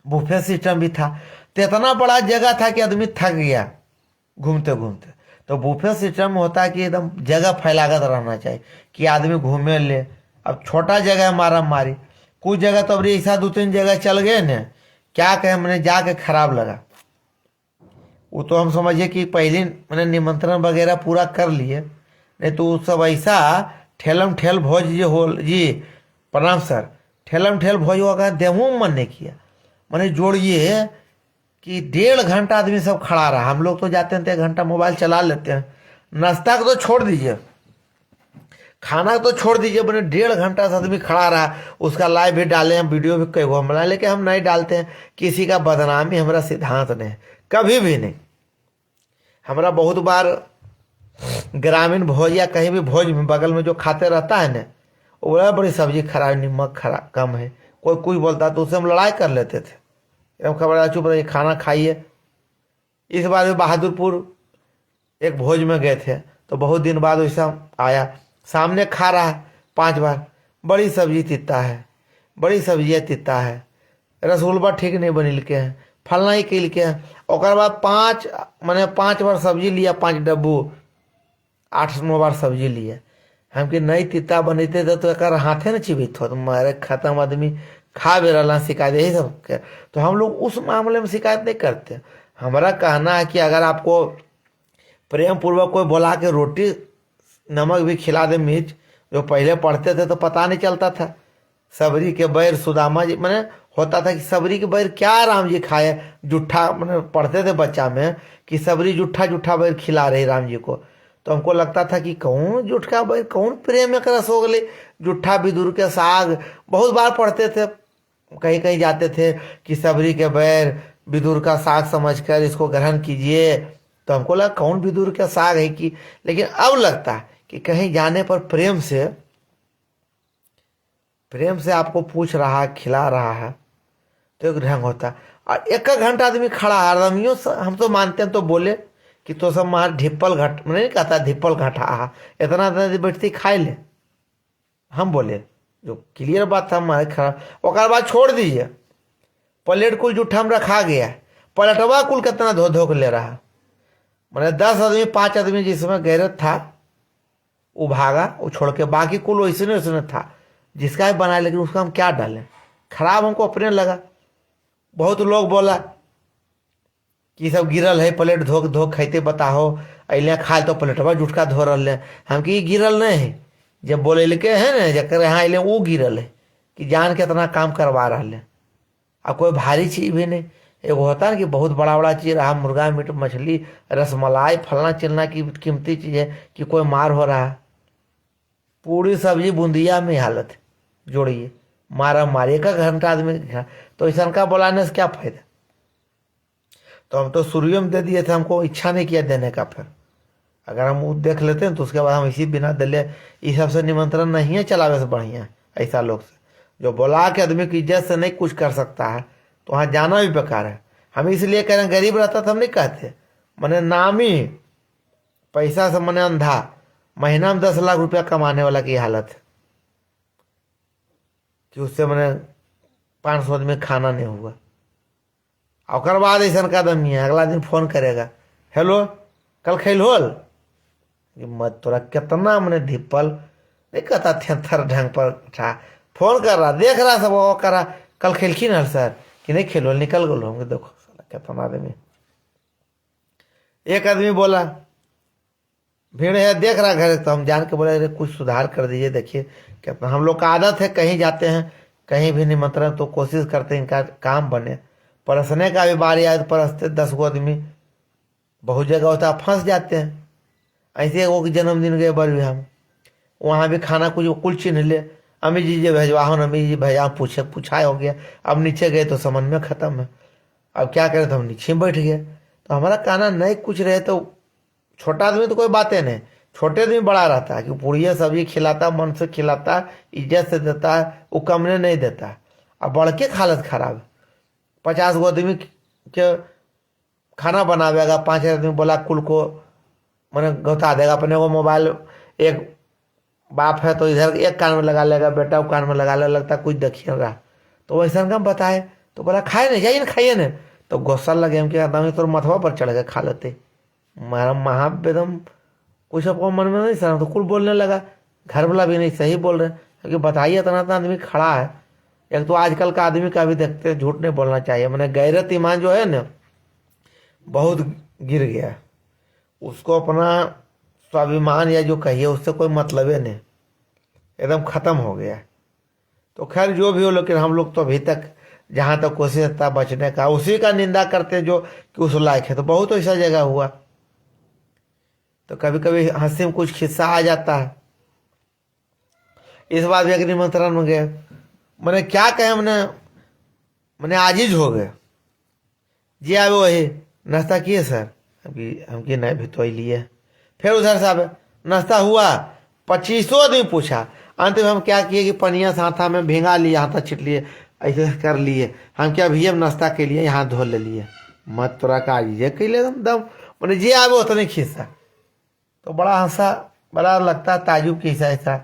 बुफे सिस्टम भी था। तो इतना बड़ा जगह था कि आदमी थक गया घूमते घूमते। तो बुफे सिस्टम में होता है कि एकदम जगह फैलागत रहना चाहिए कि आदमी घूमे ले। अब छोटा जगह है, मारा मारी, कुछ जगह तो अब ऐसा 2-3 जगह चल गए न, क्या कहें, मैंने जाके खराब लगा। वो तो हम समझिए कि पहले मैंने निमंत्रण वगैरह पूरा कर लिए, नहीं तो वो सब ऐसा ठेलम ठेल भोज जी हो जी, प्रणाम सर, ठेलम ठेल भोज होगा, देहूँ मन नहीं किया। मैंने जोड़िए कि 1.5 घंटा आदमी सब खड़ा रहा, हम लोग तो जाते हैं तो 1 घंटा मोबाइल चला लेते हैं, नाश्ता को तो छोड़ दीजिए, खाना तो छोड़ दीजिए, मैंने 1.5 घंटा से आदमी खड़ा रहा। उसका लाइव भी डाले हैं, वीडियो भी कई हम बनाए, लेकिन हम नहीं डालते हैं, किसी का बदनामी हमारा सिद्धांत नहीं, कभी भी नहीं। हमारा बहुत बार ग्रामीण भोज या कहीं भी भोज में बगल में जो खाते रहता है ना, वो बड़ी सब्जी खराब, नमक खराब कम है, कोई कुछ बोलता तो उससे हम लड़ाई कर लेते थे, एकदम खबर चुप रहिए, खाना खाइए। इस बार भी बहादुरपुर एक भोज में गए थे, तो बहुत दिन बाद वैसा आया, सामने खा रहा है 5 बार, बड़ी सब्जी तीता है, बड़ी सब्जियाँ तीता है, रसगुल्ला ठीक नहीं बनिल के हैं, फलना ही किल के हैं। और बाद 5 बार सब्जी लिया, 5 डब्बू, 8-9 बार सब्जी लिए। हमके नई तीता बनते थे तो एक हाथे न चिबित हो, तुम्हारे खत्म आदमी खा भी रहा शिकायत यही सब तो हम लोग उस मामले में शिकायत नहीं करते। हमारा कहना है कि अगर आपको प्रेम पूर्वक कोई बोला के रोटी नमक भी खिला दे, मिर्च, जो पहले पढ़ते थे तो पता नहीं चलता था। सबरी के बैर सुदामा जी मैंने होता था कि सबरी के बैर क्या राम जी खाए, जूठा मैंने पढ़ते थे बच्चा में कि सबरी जूठा जूठा बैर खिला रही राम जी को। तो हमको लगता था कि कौन जूठा बैर, कौन प्रेम एक रस हो गले, जूठा बिदुर के साग। बहुत बार पढ़ते थे, कहीं कहीं जाते थे कि सबरी के बैर विदुर का साग समझकर इसको ग्रहण कीजिए। तो हमको लगा कौन विदुर का साग है कि, लेकिन अब लगता है कि कहीं जाने पर प्रेम से आपको पूछ रहा है, खिला रहा है तो एक ढंग होता है। और एक घंटा आदमी खड़ा है आदमियों हम तो मानते हैं, तो बोले कि तो सब मार ढिप्पल घट, मैंने नहीं कहता ढिप्पल घटा इतना बैठती खाए ले। हम बोले जो क्लियर बात था हमारे खड़ा, और बाद छोड़ दीजिए प्लेट कुल जूठा में रखा गया, पलटवा कुल कितना धो धो के ले रहा। मैंने 10 आदमी 5 आदमी जिसमें गैरत था वो भागा, वो छोड़ के बाकी कुल वैसे था जिसका भी बनाए, लेकिन उसका हम क्या डालें, खराब हमको अपने लगा। बहुत लोग बोला कि सब गिरल है प्लेट धो धो खाते बताहो, अलिया खाए तो प्लेटवा जुटका धो रहे हैं। हम कि गिरल नहीं है, जब बोले लिखे है ना जकर यहाँ अलिया वो गिरल है कि जान के इतना काम करवा रहा है। अब कोई भारी चीज भी नहीं, एगो होता है कि बहुत बड़ा बड़ा चीज रहा, मुर्गा मीट मछली रसमलाई फलना चिलना की कीमती चीज है कि कोई मार हो रहा है। पूरी सब्जी बूंदिया में हालत जोड़िए, मारा मारिए का घंटा आदमी, तो ऐसा का बुलाने से क्या फायदा। तो हम तो शुरू में दे दिए थे, हमको इच्छा नहीं किया देने का। फिर अगर हम वो देख लेते हैं तो उसके बाद हम इसी बिना दिले, इस सबसे निमंत्रण नहीं है चलावे से बढ़िया ऐसा लोग से जो बुला के आदमी की इज्जत से नहीं कुछ कर सकता है, तो वहाँ जाना भी बेकार है। हम इसलिए कह रहे हैं गरीब रहता तो हम नहीं कहते, मैंने नामी पैसा से मैंने अंधा, महीना में 10 लाख रुपया कमाने वाला की हालत है कि उससे मैंने 500 आदमी खाना नहीं हुआ। और बाद ऐसा का दम है, अगला दिन फोन करेगा, हेलो कल खेल होल मत तोरा कितना मैंने धिप्पल नहीं कहता थे थर ढंग पर था, फोन कर रहा देख रहा सब वो कर रहा, कल खेलखी ना सर कि नहीं खेलो निकल गलो। होंगे देखो साला कितना आदमी। एक आदमी बोला भीड़ है देख रहा घर, तो हम जान के बोले अरे कुछ सुधार कर दीजिए, देखिए कितना। हम लोग का आदत है कहीं जाते हैं कहीं भी निमंत्रण तो कोशिश करते हैं इनका काम बने। परसने का भी बारी आए तो परसते 10 गो आदमी, बहुत जगह होता है फंस जाते हैं। ऐसे वो जन्मदिन गए बर भी हम वहाँ भी खाना कुछ कुल चिन्ह ले, अम्मी जी भेजवाओ, अम्मी जी भेजा पूछा हो गया। अब नीचे गए तो समझ में ख़त्म है, अब क्या करें, तो हम नीचे बैठ गए। तो हमारा कहना नहीं कुछ रहे तो छोटा आदमी तो कोई बातें नहीं, छोटे आदमी बड़ा रहता है कि पूड़िया सब्जी खिलाता, मन से खिलाता, इज्जत से देता है, वो कमने नहीं देता है। अब बढ़ के हालत खराब है, 50 गो आदमी के खाना बनावेगा, 5 आदमी बोला कुल को मैंने गौता देगा अपने को मोबाइल। एक बाप है तो इधर एक कान में लगा लेगा, बेटा वो कान में लगा ले, लगता कुछ देखिए रहा। तो वैसा काम बताए तो बोला खाए नहीं जाइए ना खाइए ना, तो गुस्सा लगे हम क्या तो मथवा पर चढ़ गए खा लेते। मारा महा एकदम कुछ आपको मन में नहीं सर, तो कुल बोलने लगा, घर वाला भी नहीं सही बोल रहे क्योंकि बताइए इतना आदमी खड़ा है। एक तो आजकल का आदमी का भी देखते हैं, झूठ नहीं बोलना चाहिए, मैंने गैरत ईमान जो है ना बहुत गिर गया, उसको अपना स्वाभिमान या जो कहिए उससे कोई मतलब ही नहीं, एकदम ख़त्म हो गया। तो खैर जो भी हो, लेकिन हम लोग तो अभी तक जहाँ तक कोशिश था बचने का, उसी का निंदा करते जो कि उस लायक है। तो बहुत ऐसा जगह हुआ, तो कभी कभी हंसी में कुछ खिस्सा आ जाता है। इस बार भी एक निमंत्रण में गए, मैंने क्या कहे, मैंने आजिज हो गए जी, आवे वही नाश्ता किए सर, अभी हमकी नहीं भी तो लिए। फिर उधर से आवे नाश्ता हुआ, 25 आदमी पूछा। अंत में हम क्या किए कि पनिया से हाथा में भिंगा लिए, हाथा छिट लिए, ऐसे कर लिए। हम क्या भैया नाश्ता के लिए यहाँ धो ले लिए, मत तोरा का ये कैले दम मैंने जे आवे उतने खिस्सा। तो बड़ा हंसा, बड़ा लगता है ताजुब की ऐसा।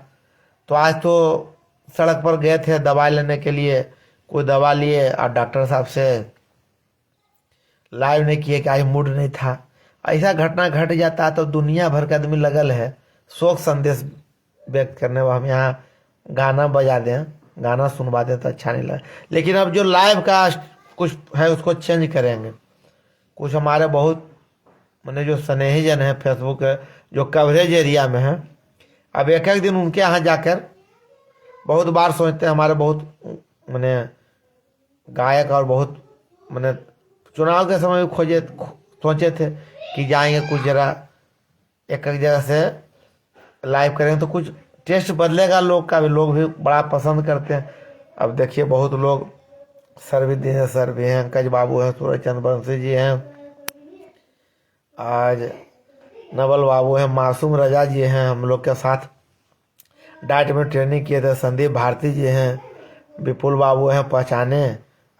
तो आज तो सड़क पर गए थे दवा लेने के लिए, कोई दवा लिए और डॉक्टर साहब से लाइव नहीं किए कि आज मूड नहीं था। ऐसा घटना घट जाता है तो दुनिया भर का आदमी लगल है शोक संदेश व्यक्त करने हम यहाँ गाना बजा दें, गाना सुनवा दें तो अच्छा नहीं लगा। लेकिन अब जो लाइव का कुछ है उसको चेंज करेंगे। कुछ हमारे बहुत मैंने जो स्नेही जन है फेसबुक जो कवरेज एरिया में है, अब एक एक दिन उनके यहाँ जाकर बहुत बार सोचते हैं, हमारे बहुत मैंने गायक और बहुत मैंने चुनाव के समय भी सोचे थे कि जाएंगे कुछ जरा एक एक जगह से लाइव करेंगे तो कुछ टेस्ट बदलेगा लोग का भी, लोग भी बड़ा पसंद करते हैं। अब देखिए बहुत लोग सरविद्दीन सर भी हैं, अंकज बाबू हैं, सूरज चंद्र बंसी जी हैं, आज नवल बाबू हैं, मासूम रजा जी हैं, हम लोग के साथ डाइट में ट्रेनिंग किए थे, संदीप भारती जी हैं, विपुल बाबू हैं पहचाने,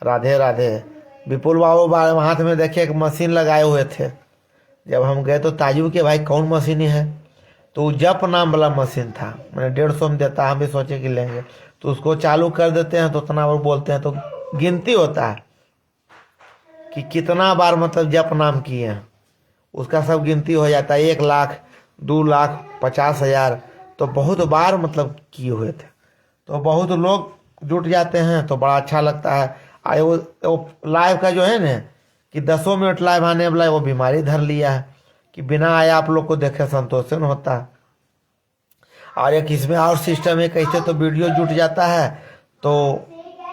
राधे राधे। विपुल बाबू हाथ में देखिए एक मशीन लगाए हुए थे, जब हम गए तो ताजू के भाई कौन मशीन है, तो जप नाम वाला मशीन था, मैंने 150 में देता, हम भी सोचे कि लेंगे, तो उसको चालू कर देते हैं तो उतना बार बोलते हैं तो गिनती होता है कि कितना बार मतलब जप नाम किए हैं, उसका सब गिनती हो जाता है, 1 लाख 2 लाख 50,000, तो बहुत बार मतलब किए हुए थे, तो बहुत लोग जुट जाते हैं तो बड़ा अच्छा लगता है। आए वो लाइव का जो है ना कि 10 मिनट लाइव आने वाला वो बीमारी धर लिया है कि बिना आए आप लोग को देखे संतोष न होता है। और एक इसमें और सिस्टम है, कैसे तो वीडियो जुट जाता है तो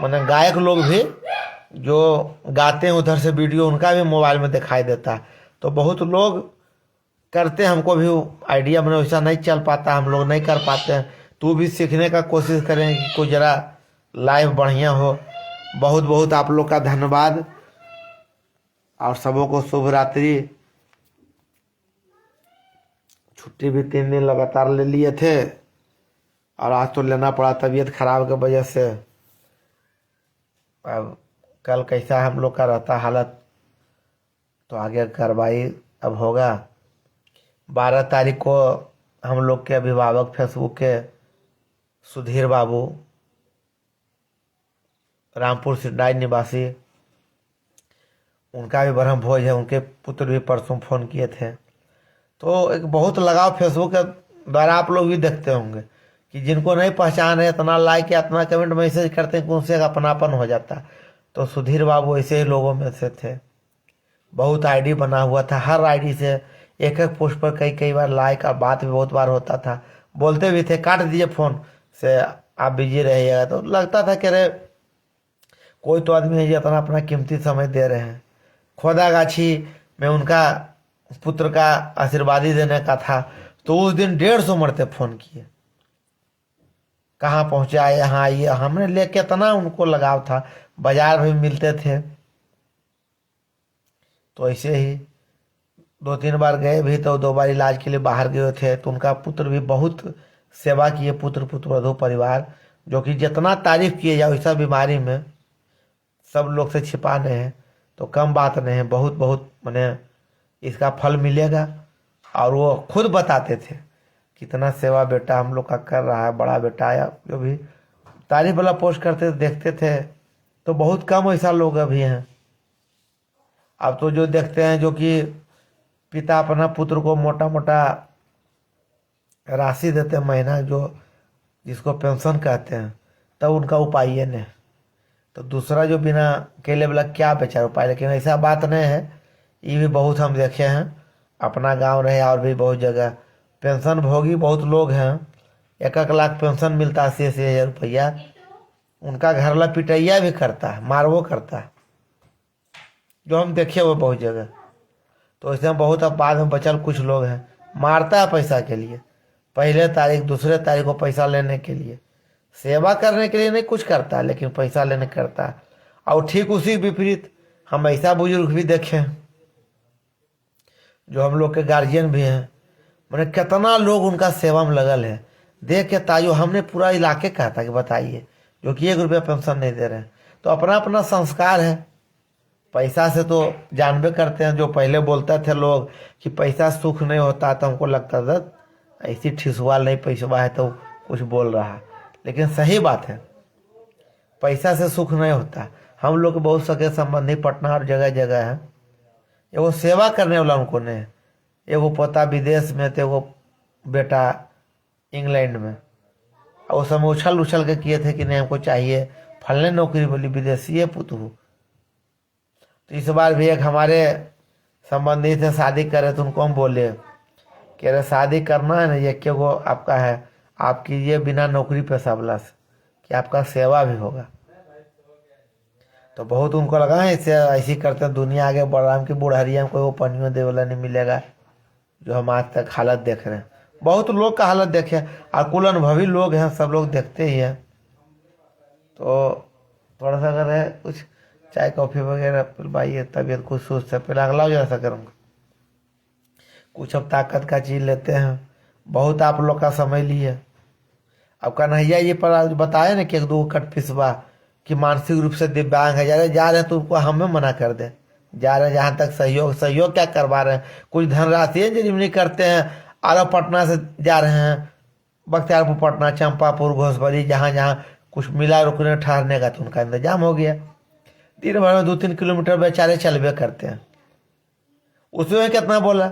मैंने गायक लोग भी जो गाते हैं उधर से वीडियो उनका भी मोबाइल में दिखाई देता है, तो बहुत लोग करते हैं। हमको भी आइडिया मैंने वैसा नहीं चल पाता, हम लोग नहीं कर पाते हैं, तो भी सीखने का कोशिश करेंगे कि कोई जरा लाइव बढ़िया हो। बहुत बहुत आप लोग का धन्यवाद और सबों को शुभ रात्रि। छुट्टी भी 3 दिन लगातार ले लिए थे और आज तो लेना पड़ा तबीयत खराब की वजह से। अब कल कैसा हम लोग का रहता हालत तो आगे कार्रवाई अब होगा। 12 तारीख को हम लोग के अभिभावक फेसबुक के सुधीर बाबू रामपुर सिंडाई निवासी, उनका भी ब्रह्म भोज है, उनके पुत्र भी परसों फोन किए थे, तो एक बहुत लगाव फेसबुक के द्वारा आप लोग भी देखते होंगे कि जिनको नहीं पहचान है इतना लाइक या इतना कमेंट मैसेज करते हैं कि उनसे अपनापन हो जाता। तो सुधीर बाबू ऐसे ही लोगों में से थे, बहुत आईडी बना हुआ था, हर आईडी से एक एक पोस्ट पर कई कई बार लाइक और बात भी बहुत बार होता था, बोलते भी थे काट दीजिए फोन से आप बिजी रहिएगा, तो लगता था कि अरे कोई तो आदमी है जो इतना अपना कीमती समय दे रहे हैं। खोदागाछी में उनका पुत्र का आशीर्वादी देने का था, तो उस दिन 150 मरते फोन किए, कहाँ पहुँचे आए, यहाँ आइए, हमने लेके इतना उनको लगाव था, बाजार भी मिलते थे। तो ऐसे ही 2-3 बार गए भी, तो 2 बार इलाज के लिए बाहर गए थे, तो उनका पुत्र भी बहुत सेवा किए, पुत्र पुत्रवधू परिवार, जो कि जितना तारीफ किए जाए वैसा बीमारी में सब लोग से छिपाने हैं तो कम बात नहीं है, बहुत बहुत मैंने इसका फल मिलेगा। और वो खुद बताते थे कितना सेवा बेटा हम लोग का कर रहा है, बड़ा बेटा, या जो भी तारीफ वाला पोस्ट करते देखते थे, तो बहुत कम ऐसा लोग अभी हैं। अब तो जो देखते हैं जो कि पिता अपना पुत्र को मोटा मोटा राशि देते हैं महीना, जो जिसको पेंशन कहते हैं, तब उनका उपाय ये नहीं, तो दूसरा जो बिना केले वाला क्या बेचारा उपाय। लेकिन ऐसा बात नहीं है, ये भी बहुत हम देखे हैं, अपना गांव रहे और भी बहुत जगह पेंशन भोगी बहुत लोग हैं, 1-1 लाख पेंशन मिलता है, 80,000 रुपया, उनका घर वाला पिटैया भी करता है, मारवो करता है, जो हम देखे हुए बहुत जगह। तो इसमें बहुत अब बाद में बचल कुछ लोग हैं, मारता है पैसा के लिए, पहले तारीख दूसरे तारीख को पैसा लेने के लिए, सेवा करने के लिए नहीं कुछ करता, लेकिन पैसा लेने करता है। और ठीक उसी विपरीत हम ऐसा बुजुर्ग भी देखे हैं जो हम लोग के गार्जियन भी हैं, मैंने कितना लोग उनका सेवा में लगल है, देख के ताजो हमने पूरा इलाके कहा था कि बताइए, जो कि 1 रुपया पेंशन नहीं दे रहे हैं। तो अपना अपना संस्कार है, पैसा से तो जानबे करते हैं, जो पहले बोलते थे लोग कि पैसा सुख नहीं होता, तो हमको लगता था ऐसी ठिसवाल नहीं पैसा है तो कुछ बोल रहा है, लेकिन सही बात है, पैसा से सुख नहीं होता। हम लोग के बहुत सके संबंधी पटना और जगह जगह है, एगो सेवा करने वाला उनको नहीं, एगो पोता विदेश में तो एगो बेटा इंग्लैंड में, और उस समय उछल उछल के किए थे कि नहीं हमको चाहिए फलने नौकरी, बोली विदेशी है पुतहू। तो इस बार भी एक हमारे संबंधी थे शादी करे, तो उनको हम बोले कि अरे शादी करना है ना, ये क्यों आपका है, आप कीजिए बिना नौकरी पेशा वाला से, कि आपका सेवा भी होगा। तो बहुत उनको लगा है इससे ऐसी करते हैं दुनिया आगे बढ़ रहा है कि बुढ़हरिया में कोई वो पनियों दे वाला नहीं मिलेगा, जो हम आज तक हालत देख रहे हैं। बहुत लोग का हालत देखे, और कुल अनुभवी लोग हैं, सब लोग देखते ही हैं। तो थोड़ा सा अगर है कुछ चाय कॉफ़ी वगैरह पिलवाइए, तबीयत कुछ सुस्त है, फिर अगला जरा सा गर्म कुछ अब ताकत का चीज़ लेते हैं। बहुत आप लोग का समय लिए। अब कन्हैया जी पर आज बताए ना कि एक दो कट पिसवा कि मानसिक रूप से दिव्यांग है, जा रहे हैं तो उनको हमें मना कर दे, जा रहे हैं जहाँ तक सहयोग क्या करवा रहे हैं, कुछ धनराशि इंजीनियरिंग करते हैं, आरा पटना से जा रहे हैं बख्तियारपुर, पटना, चंपापुर, घोसबरी, जहाँ जहाँ कुछ मिला रुकने ठहरने का, तो उनका इंतजाम हो गया। दिन भर में 2-3 किलोमीटर बेचारे चलबे करते हैं। उसमें कितना बोला,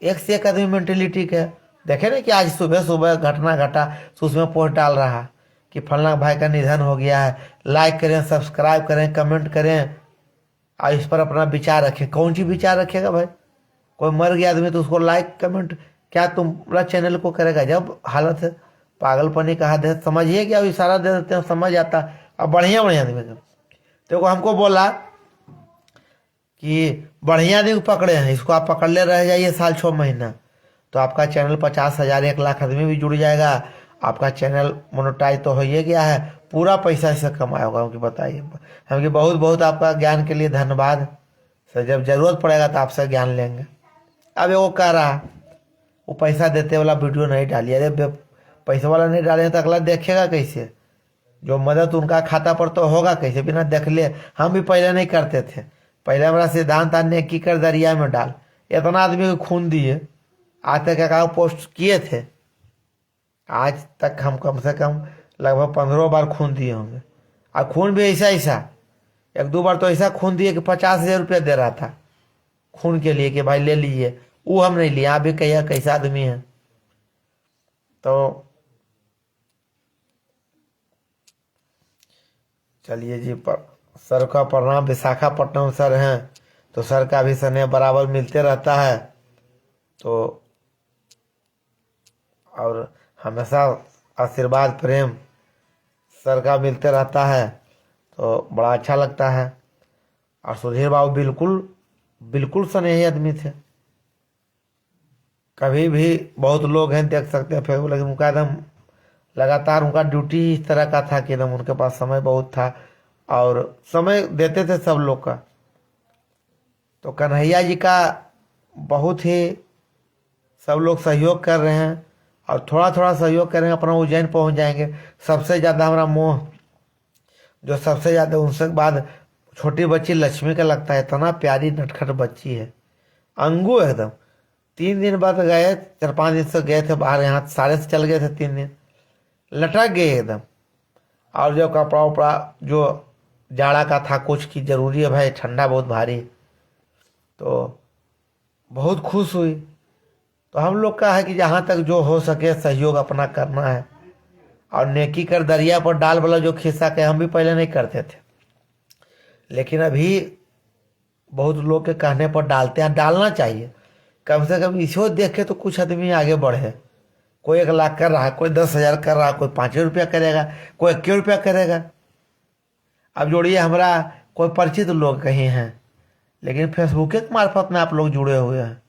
एक से एक आदमी मेंटेलिटी के देखे ना कि आज सुबह सुबह घटना घटा, तो उसमें पोस्ट डाल रहा कि फलना भाई का निधन हो गया है, लाइक करें, सब्सक्राइब करें, कमेंट करें, और इस पर अपना विचार रखें। कौन सी विचार रखेगा भाई, कोई मर गया आदमी तो उसको लाइक कमेंट क्या तुम्हारा चैनल को करेगा। जब हालत है पागलपनी का हद है, समझिए क्या इशारा दे देते हैं, समझ आता। अब बढ़िया बढ़िया आदमी देखो हमको बोला कि बढ़िया आदमी पकड़े हैं, इसको आप पकड़ ले रह जाइए साल 6 महीना, तो आपका चैनल 50,000 1 लाख आदमी भी जुड़ जाएगा, आपका चैनल मोनेटाइज तो हो ही गया है, पूरा पैसा इससे कमाया होगा। हमको बताइए, हमको बहुत बहुत आपका ज्ञान के लिए धन्यवाद सर, जब जरूरत पड़ेगा तो आपसे ज्ञान लेंगे। अब वो कह रहा वो पैसा देते वाला वीडियो नहीं डालिए, अरे पैसा वाला नहीं डालेंगे तो अगला देखेगा कैसे, जो मदद उनका खाता पर तो होगा कैसे बिना देख ले। हम भी पहले नहीं करते थे, पहले हमारा सिद्धांत नेकी कर दरिया में डाल, इतना आदमी को खून दिए, आज तक अकाउंट पोस्ट किए थे, आज तक हम कम से कम लगभग 15 बार खून दिए होंगे। और खून भी ऐसा ऐसा, 1-2 बार तो ऐसा खून दिए कि 50,000 रुपया दे रहा था खून के लिए कि भाई ले लीजिए, वो हम नहीं लिए। आप भी कहिए कैसा आदमी है। तो चलिए जी, सर का प्रणाम। विशाखापट्टनम सर हैं, तो सर का भी स्नेह बराबर मिलते रहता है, तो और हमेशा आशीर्वाद प्रेम सर का मिलते रहता है, तो बड़ा अच्छा लगता है। और सुधीर बाबू बिल्कुल बिल्कुल स्नेही आदमी थे, कभी भी बहुत लोग हैं देख सकते हैं फेसबुक, लेकिन उनका एकदम लगातार उनका ड्यूटी इस तरह का था कि एकदम उनके पास समय बहुत था और समय देते थे सब लोग का। तो कन्हैया जी का बहुत ही सब लोग सहयोग कर रहे हैं, और थोड़ा थोड़ा सहयोग करेंगे अपना उज्जैन पहुंच जाएंगे। सबसे ज़्यादा हमारा मोह जो सबसे ज़्यादा उनसे बाद छोटी बच्ची लक्ष्मी का लगता है, इतना प्यारी नटखट बच्ची है, अंगू एकदम। 3 दिन बाद गए, 4-5 दिन से गए थे बाहर, यहाँ सारे से चल गए थे, 3 दिन लटक गए एकदम। और जो कपड़ा उपड़ा जो जाड़ा का था कुछ की जरूरी है भाई, ठंडा बहुत भारी, तो बहुत खुश हुई। तो हम लोग का है कि जहाँ तक जो हो सके सहयोग अपना करना है। और नेकी कर दरिया पर डाल वाला जो खिस्सा के हम भी पहले नहीं करते थे, लेकिन अभी बहुत लोग के कहने पर डालते हैं, डालना चाहिए। कम से कम इसको देख के तो कुछ आदमी आगे बढ़े। कोई 1 लाख कर रहा है, कोई 10,000 कर रहा है, कोई 5 रुपया करेगा, कोई 21 रुपया करेगा। अब जोड़िए हमारा कोई परिचित लोग कहीं हैं, लेकिन फेसबुक के मार्फत में आप लोग जुड़े हुए हैं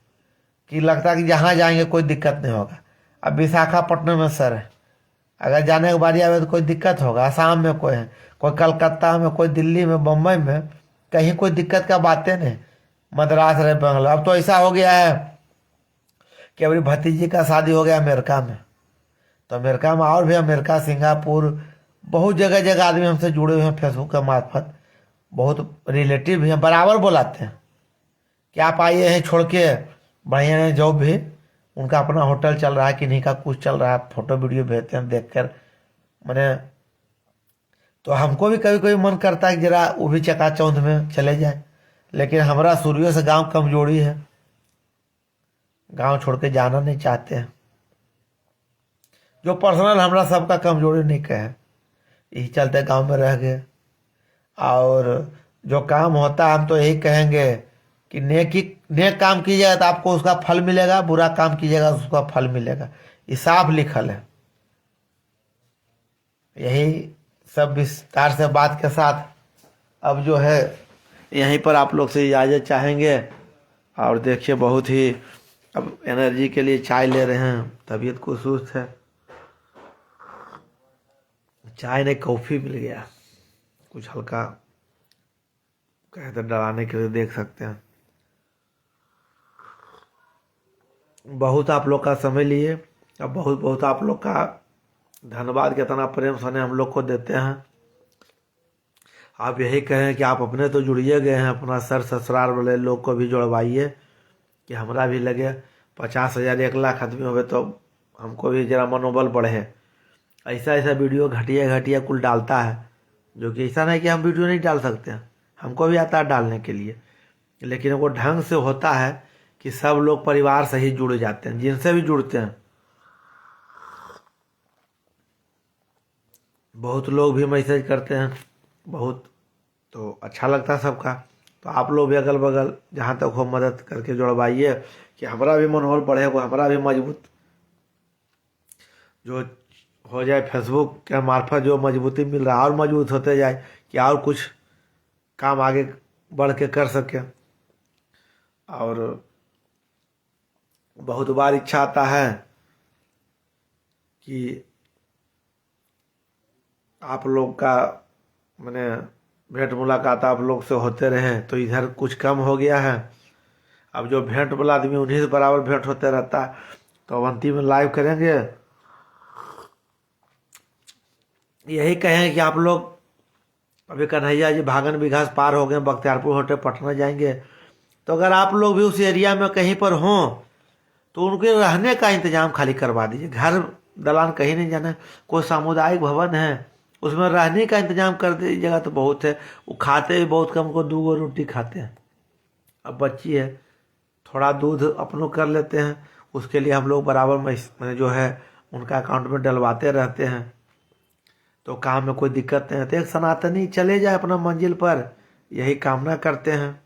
कि लगता है कि जहाँ जाएंगे कोई दिक्कत नहीं होगा। अब विशाखापट्टनम में सर है, अगर जाने की बारी आवे तो कोई दिक्कत होगा। आसाम में कोई है, कोई कलकत्ता में, कोई दिल्ली में, बम्बई में, कहीं कोई दिक्कत का बातें नहीं। मद्रास रहे, बंगला। अब तो ऐसा हो गया है कि अभी भतीजी का शादी हो गया अमेरिका में, तो अमेरिका में और भी, अमेरिका, सिंगापुर, बहुत जगह जगह आदमी हमसे जुड़े हुए हैं फेसबुक के मार्फत। बहुत रिलेटिव भी हैं, बराबर बुलाते हैं कि आप आइए हैं छोड़ के, बढ़िया है जॉब भी, उनका अपना होटल चल रहा है, किन्हीं का कुछ चल रहा है, फोटो वीडियो भेजते हैं देखकर मैंने। तो हमको भी कभी कभी मन करता है कि जरा वो भी चकाचौंध में चले जाए, लेकिन हमारा शुरुओं से गांव कमजोरी है, गांव छोड़ के जाना नहीं चाहते हैं। जो पर्सनल हमरा सबका कमजोरी नहीं कहे, यही चलते गांव में रह गए। और जो काम होता है हम तो यही कहेंगे कि नेक काम कीजिएगा तो आपको उसका फल मिलेगा, बुरा काम कीजिएगा तो उसका फल मिलेगा, ये साफ लिखल है। यही सब विस्तार से बात के साथ अब जो है यहीं पर आप लोग से इजाज़त चाहेंगे। और देखिए बहुत ही अब एनर्जी के लिए चाय ले रहे हैं, तबीयत को सुस्त है, चाय नहीं कॉफ़ी मिल गया, कुछ हल्का कहते डराने के लिए देख सकते हैं। बहुत आप लोग का समय लिए, अब बहुत बहुत आप लोग का धन्यवाद कि इतना प्रेम सने हम लोग को देते हैं। आप यही कहें कि आप अपने तो जुड़िए गए हैं, अपना सर ससुराल वाले लोग को भी जुड़वाइए कि हमरा भी लगे 50,000 1 लाख आदमी हो तो हमको भी जरा मनोबल बढ़े। ऐसा ऐसा वीडियो घटिया घटिया कुल डालता है, जो कि ऐसा नहीं कि हम वीडियो नहीं डाल सकते हैं, हमको भी आता है डालने के लिए, लेकिन वो ढंग से होता है कि सब लोग परिवार से ही जुड़ जाते हैं, जिनसे भी जुड़ते हैं। बहुत लोग भी मैसेज करते हैं, बहुत तो अच्छा लगता है सबका। तो आप लोग भी अगल बगल जहाँ तक हो मदद करके जुड़वाइए कि हमारा भी मनोबल बढ़े, वो हमारा भी मजबूत जो हो जाए, फेसबुक के मार्फत जो मजबूती मिल रहा है और मजबूत होते जाए कि और कुछ काम आगे बढ़ के कर सके। और बहुत बार इच्छा आता है कि आप लोग का मैंने भेंट मुलाकात आप लोग से होते रहे, तो इधर कुछ कम हो गया है। अब जो भेंट वाला आदमी उन्हीं से बराबर भेंट होते रहता है, तो अवंती में लाइव करेंगे। यही कहें कि आप लोग अभी कन्हैया जी भागन बिघास पार हो गए, बख्तियारपुर होते पटना जाएंगे, तो अगर आप लोग भी उस एरिया में कहीं पर हों तो उनके रहने का इंतजाम खाली करवा दीजिए। घर दलान कहीं नहीं जाना, कोई सामुदायिक भवन है उसमें रहने का इंतजाम कर दीजिएगा तो बहुत है। वो खाते भी बहुत कम को 2 रोटी खाते हैं। अब बच्ची है, थोड़ा दूध अपनों कर लेते हैं, उसके लिए हम लोग बराबर में जो है उनका अकाउंट में डलवाते रहते हैं, तो काम में कोई दिक्कत नहीं है। तो एक सनातनी चले जाए अपना मंजिल पर, यही कामना करते हैं।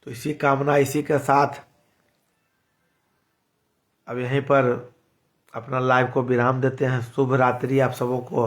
तो इसी कामना इसी के साथ अब यहीं पर अपना लाइव को विराम देते हैं। शुभ रात्रि आप सबों को।